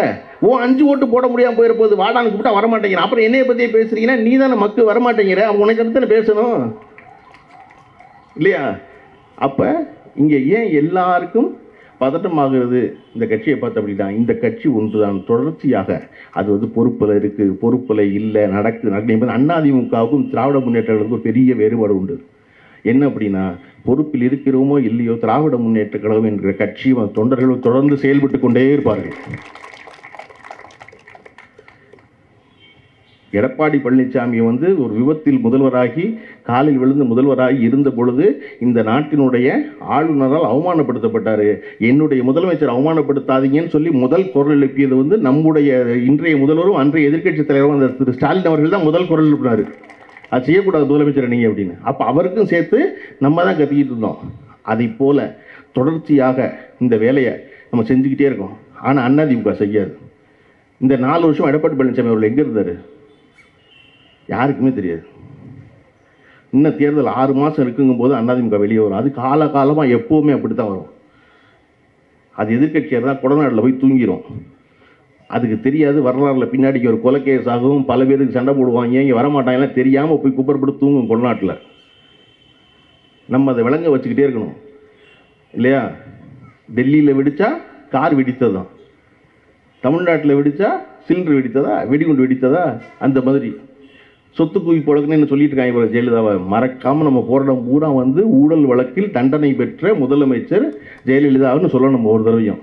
5 ஓட்டு போட முடியாமல் போயிட போகுது, வாடான்னு கூப்பிட்டா வரமாட்டேங்கிறேன். அப்புறம் என்னைய பற்றியே பேசுகிறீங்கன்னா நீ தானே மக்கள் வரமாட்டேங்கிற, உனக்கு அடுத்தானே பேசணும் இல்லையா? அப்போ இங்கே ஏன் எல்லாருக்கும் பதட்டமாகிறது இந்த கட்சியை பார்த்து அப்படின்னா, இந்த கட்சி ஒன்று தான் தொடர்ச்சியாக அது வந்து பொறுப்பில் இருக்குது, பொறுப்பில் இல்லை, நடக்குது. அதிமுகவுக்கும் திராவிட முன்னேற்றங்களுக்கு ஒரு பெரிய வேறுபாடு உண்டு. என்ன அப்படின்னா, பொறுப்பில் இருக்கிறோமோ இல்லையோ திராவிட முன்னேற்ற கழகம் என்கிற கட்சி தொண்டர்கள் தொடர்ந்து செயல்பட்டு கொண்டே இருப்பார்கள். எடப்பாடி பழனிசாமி வந்து ஒரு விபத்தில் முதல்வராகி காலில் விழுந்து முதல்வராகி இருந்த பொழுது இந்த நாட்டினுடைய ஆளுநரால் அவமானப்படுத்தப்பட்டார். என்னுடைய முதலமைச்சர் அவமானப்படுத்தாதீங்கன்னு சொல்லி முதல் குரல் எழுப்பியது வந்து நம்முடைய இன்றைய முதல்வரும் அன்றைய எதிர்க்கட்சி தலைவரும் அந்த திரு ஸ்டாலின் அவர்கள் தான் முதல் குரல் எழுப்பினார். அது செய்யக்கூடாது முதலமைச்சர் நீங்கள் அப்படின்னு. அப்போ அவருக்கும் சேர்த்து நம்ம தான் கத்திக்கிட்டு இருந்தோம். அதை போல தொடர்ச்சியாக இந்த வேலையை நம்ம செஞ்சுக்கிட்டே இருக்கோம். ஆனால் அதிமுக செய்யாது. இந்த 4 வருஷம் எடப்பாடி பழனிசாமி அவர்கள் எங்கே இருந்தார் யாருக்குமே தெரியாது. இன்னும் தேர்தல் 6 மாதம் இருக்குங்கும் போது அதிமுக வெளியே வரும். அது காலகாலமாக எப்போவுமே அப்படி தான் வரும். அது எதிர்கட்சியாக தான் கொடநாட்டில் போய் தூங்கிடும். அதுக்கு தெரியாது. வரலாறுல பின்னாடிக்கு ஒரு கொலைக்கேஸ் ஆகும், பல பேருக்கு சண்டை போடுவாங்க, இங்கே வரமாட்டாங்கலாம் தெரியாமல் போய் குப்பரப்பட்டு தூங்கும் கொடநாட்டில். நம்ம அதை விளங்க வச்சுக்கிட்டே இருக்கணும் இல்லையா? டெல்லியில் வெடித்தா கார் வெடித்தது தான், தமிழ்நாட்டில் வெடித்தா சிலிண்டர் வெடித்ததா, வெடிகுண்டு வெடித்ததா, அந்த மாதிரி சொத்து குவி போடக்குன்னு சொல்லிட்டு இருக்காங்க. இப்போ ஜெயலலிதாவை மறக்காமல் நம்ம போராட்டம் பூரா வந்து ஊழல் வழக்கில் தண்டனை பெற்ற முதலமைச்சர் ஜெயலலிதான்னு சொல்லணும். நம்ம ஒரு தடவையும்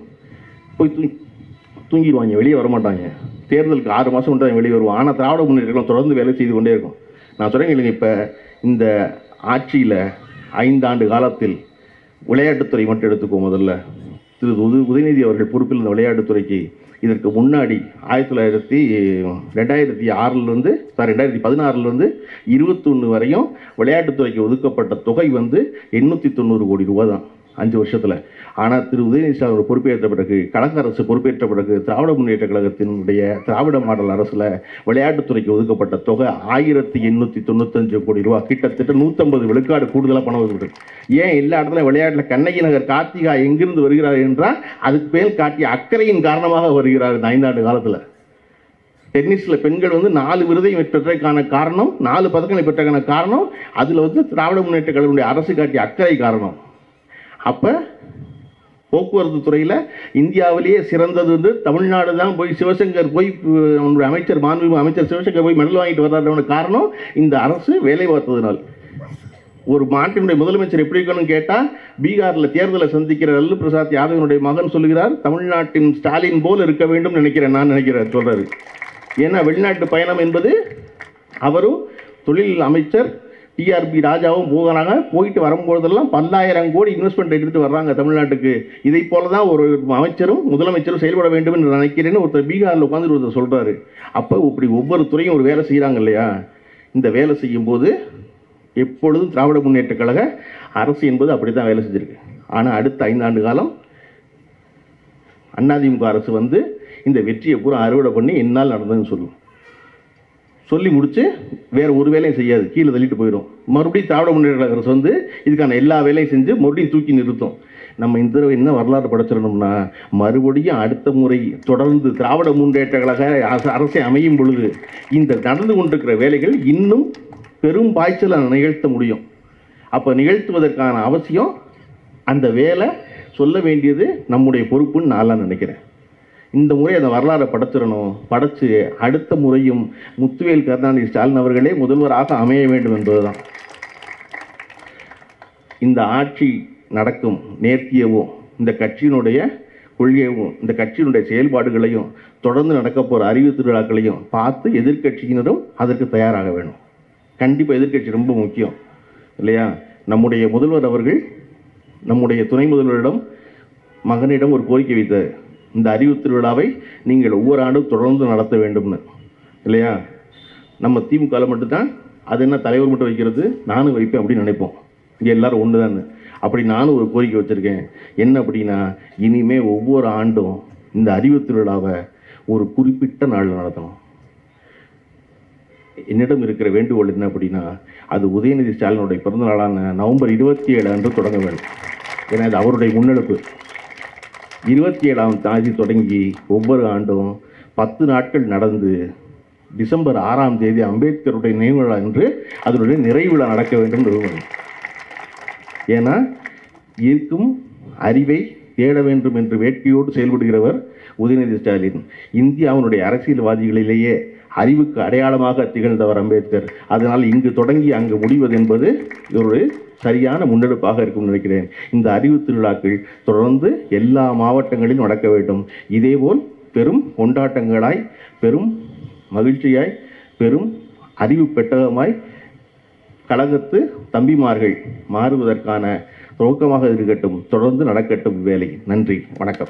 போய் தூங்கிடுவாங்க, வெளியே வரமாட்டாங்க. தேர்தலுக்கு 6 மாதம் கொண்டு வெளியே வருவோம். ஆனால் திராவிட முன்னேற்றம் தொடர்ந்து வேலை செய்து கொண்டே இருக்கும். நான் சொல்கிறேன் இல்லைங்க, இப்போ இந்த ஆட்சியில் 5 ஆண்டு காலத்தில் விளையாட்டுத்துறை மட்டும் எடுத்துக்கோ. முதல்ல திரு உதயநிதி அவர்கள் பொறுப்பில் இந்த விளையாட்டுத்துறைக்கு இதற்கு முன்னாடி 2006 2016 21 வரையும் விளையாட்டுத்துறைக்கு ஒதுக்கப்பட்ட தொகை வந்து 890 கோடி ரூபா தான் 5 வருஷத்தில். ஆனால் திரு உதயநிதி ஸ்டாலின் பொறுப்பேற்ற பிறகு, கழக அரசு பொறுப்பேற்ற பிறகு, திராவிட முன்னேற்ற கழகத்தினுடைய திராவிட மாடல் அரசில் விளையாட்டுத்துறைக்கு ஒதுக்கப்பட்ட தொகை 1895 கோடி ரூபா, கிட்டத்தட்ட 150 விழுக்காடு கூடுதலாக பணம் ஒதுக்கிட்டு. ஏன் எல்லா இடத்துல விளையாட்டில் கண்ணகி நகர் கார்த்திகா எங்கிருந்து வருகிறார் என்றால் அதுக்கு மேல் காட்டிய அக்கறையின் காரணமாக வருகிறார். இந்த 5 ஆண்டு காலத்தில் டென்னிஸில் பெண்கள் வந்து 4 விருதை பெற்றதற்கான காரணம், 4 பதக்கங்களை பெற்றதுக்கான காரணம் அதில் வந்து திராவிட முன்னேற்ற கழகத்தினுடைய அரசு காட்டிய அக்கறை காரணம். அப்போ போக்குவரத்து துறையில் இந்தியாவிலேயே சிறந்தது வந்து தமிழ்நாடு தான். போய் சிவசங்கர் போய் நம்முடைய அமைச்சர் மாண்புமிகு அமைச்சர் சிவசங்கர் போய் மெடல் வாங்கிட்டு வர்றாரு. காரணம் இந்த அரசு வேலை பார்த்ததுனால். ஒரு மாநிலத்தினுடைய முதலமைச்சர் எப்படி இருக்கணும்னு கேட்டால், பீகாரில் தேர்தலை சந்திக்கிற லல்லு பிரசாத் யாதவனுடைய மகன் சொல்லுகிறார், தமிழ்நாட்டின் ஸ்டாலின் போல் இருக்க வேண்டும் நான் நினைக்கிறேன் சொல்கிறாரு. ஏன்னா வெளிநாட்டு பயணம் என்பது அவரும் தொழில் அமைச்சர் டிஆர்பி ராஜாவும் போகிறாங்க. போயிட்டு வரும்போதெல்லாம் 10,000 கோடி இன்வெஸ்ட்மெண்ட் எடுத்துகிட்டு வர்றாங்க தமிழ்நாட்டுக்கு. இதை போல தான் ஒரு அமைச்சரும் முதலமைச்சரும் செயல்பட வேண்டும் என்று நினைக்கிறேன்னு ஒருத்தர் பீகாரில் உட்காந்து ஒருத்தர் சொல்கிறாரு. அப்போ இப்படி ஒவ்வொரு துறையும் ஒரு வேலை செய்கிறாங்க இல்லையா? இந்த வேலை செய்யும்போது எப்பொழுதும் திராவிட முன்னேற்ற கழக அரசு என்பது அப்படி தான் வேலை செஞ்சுருக்கு. ஆனால் அடுத்த 5 ஆண்டு காலம் அதிமுக அரசு வந்து இந்த வெற்றியை பூரா அறுவடை பண்ணி என்னால் நடந்ததுன்னு சொல்லி முடிச்சு வேறு ஒரு வேலையும் செய்யாது, கீழே தள்ளிட்டு போயிடும். மறுபடியும் திராவிட முன்னேற்ற கழக அரசு வந்து இதுக்கான எல்லா வேலையும் செஞ்சு மறுபடியும் தூக்கி நிறுத்தும். நம்ம இந்த தடவை என்ன வரலாறு படைச்சிடணும்னா, மறுபடியும் அடுத்த முறை தொடர்ந்து திராவிட முன்னேற்ற கழக அரசை அமையும் பொழுது இந்த நடந்து கொண்டிருக்கிற வேலைகள் இன்னும் பெரும் பாய்ச்சலை நிகழ்த்த முடியும். அப்போ நிகழ்த்துவதற்கான அவசியம், அந்த வேலை சொல்ல வேண்டியது நம்முடைய பொறுப்புன்னு நான் நினைக்கிறேன். இந்த முறை அந்த வரலாறை படைச்சிடணும். படைச்சு அடுத்த முறையும் முத்துவேல் கருணாநிதி ஸ்டாலின் அவர்களே முதல்வராக அமைய வேண்டும் என்பதுதான். இந்த ஆட்சி நடக்கும் நேர்த்தியவும், இந்த கட்சியினுடைய கொள்கையவும், இந்த கட்சியினுடைய செயல்பாடுகளையும், தொடர்ந்து நடக்க போகிற அறிவு திருவிழாக்களையும் பார்த்து எதிர்கட்சியினரும் அதற்கு தயாராக வேணும். கண்டிப்பாக எதிர்கட்சி ரொம்ப முக்கியம் இல்லையா? நம்முடைய முதல்வர் அவர்கள் நம்முடைய துணை முதல்வரிடம் மகனிடம் ஒரு கோரிக்கை வைத்தார், இந்த அறிவு திருவிழாவை நீங்கள் ஒவ்வொரு ஆண்டும் தொடர்ந்து நடத்த வேண்டும்னு இல்லையா? நம்ம திமுகவில் மட்டும்தான் அது என்ன தலைவர் மட்டும் வைக்கிறது, நானும் வைப்பேன் அப்படின்னு நினைப்போம். இங்கே எல்லோரும் ஒன்று தான். அப்படி நானும் ஒரு கோரிக்கை வச்சுருக்கேன். என்ன அப்படின்னா, இனிமேல் ஒவ்வொரு ஆண்டும் இந்த அறிவு திருவிழாவை ஒரு குறிப்பிட்ட நாளில் நடத்தணும். என்னிடம் இருக்கிற வேண்டுகோள் என்ன அப்படின்னா, அது உதயநிதி ஸ்டாலினுடைய பிறந்த நாளான நவம்பர் 27 அன்று தொடங்க வேண்டும். ஏன்னா இது அவருடைய முன்னெடுப்பு. 27ஆம் தேதி தொடங்கி ஒவ்வொரு ஆண்டும் 10 நாட்கள் நடந்து டிசம்பர் 6ஆம் தேதி அம்பேத்கருடைய நினைவு விழா என்று அதனுடைய நிறைவு விழா நடக்க வேண்டும் என்று. ஏன்னா இருக்கும் அறிவை தேட வேண்டும் என்று வேட்கையோடு செயல்படுகிறவர் உதயநிதி ஸ்டாலின். இந்தியாவினுடைய அரசியல்வாதிகளிலேயே அறிவுக்கு அடையாளமாக திகழ்ந்தவர் அம்பேத்கர். அதனால் இங்கு தொடங்கி அங்கு முடிவது என்பது ஒரு சரியான முன்னெடுப்பாக இருக்கும் நினைக்கிறேன். இந்த அறிவு திருவிழாக்கள் தொடர்ந்து எல்லா மாவட்டங்களிலும் நடக்க வேண்டும். இதேபோல் பெரும் கொண்டாட்டங்களாய், பெரும் மகிழ்ச்சியாய், பெரும் அறிவு பெட்டகமாய் கழகத்து தம்பிமார்கள் மாறுவதற்கான துவக்கமாக இருக்கட்டும். தொடர்ந்து நடக்கட்டும் வேலை. நன்றி, வணக்கம்.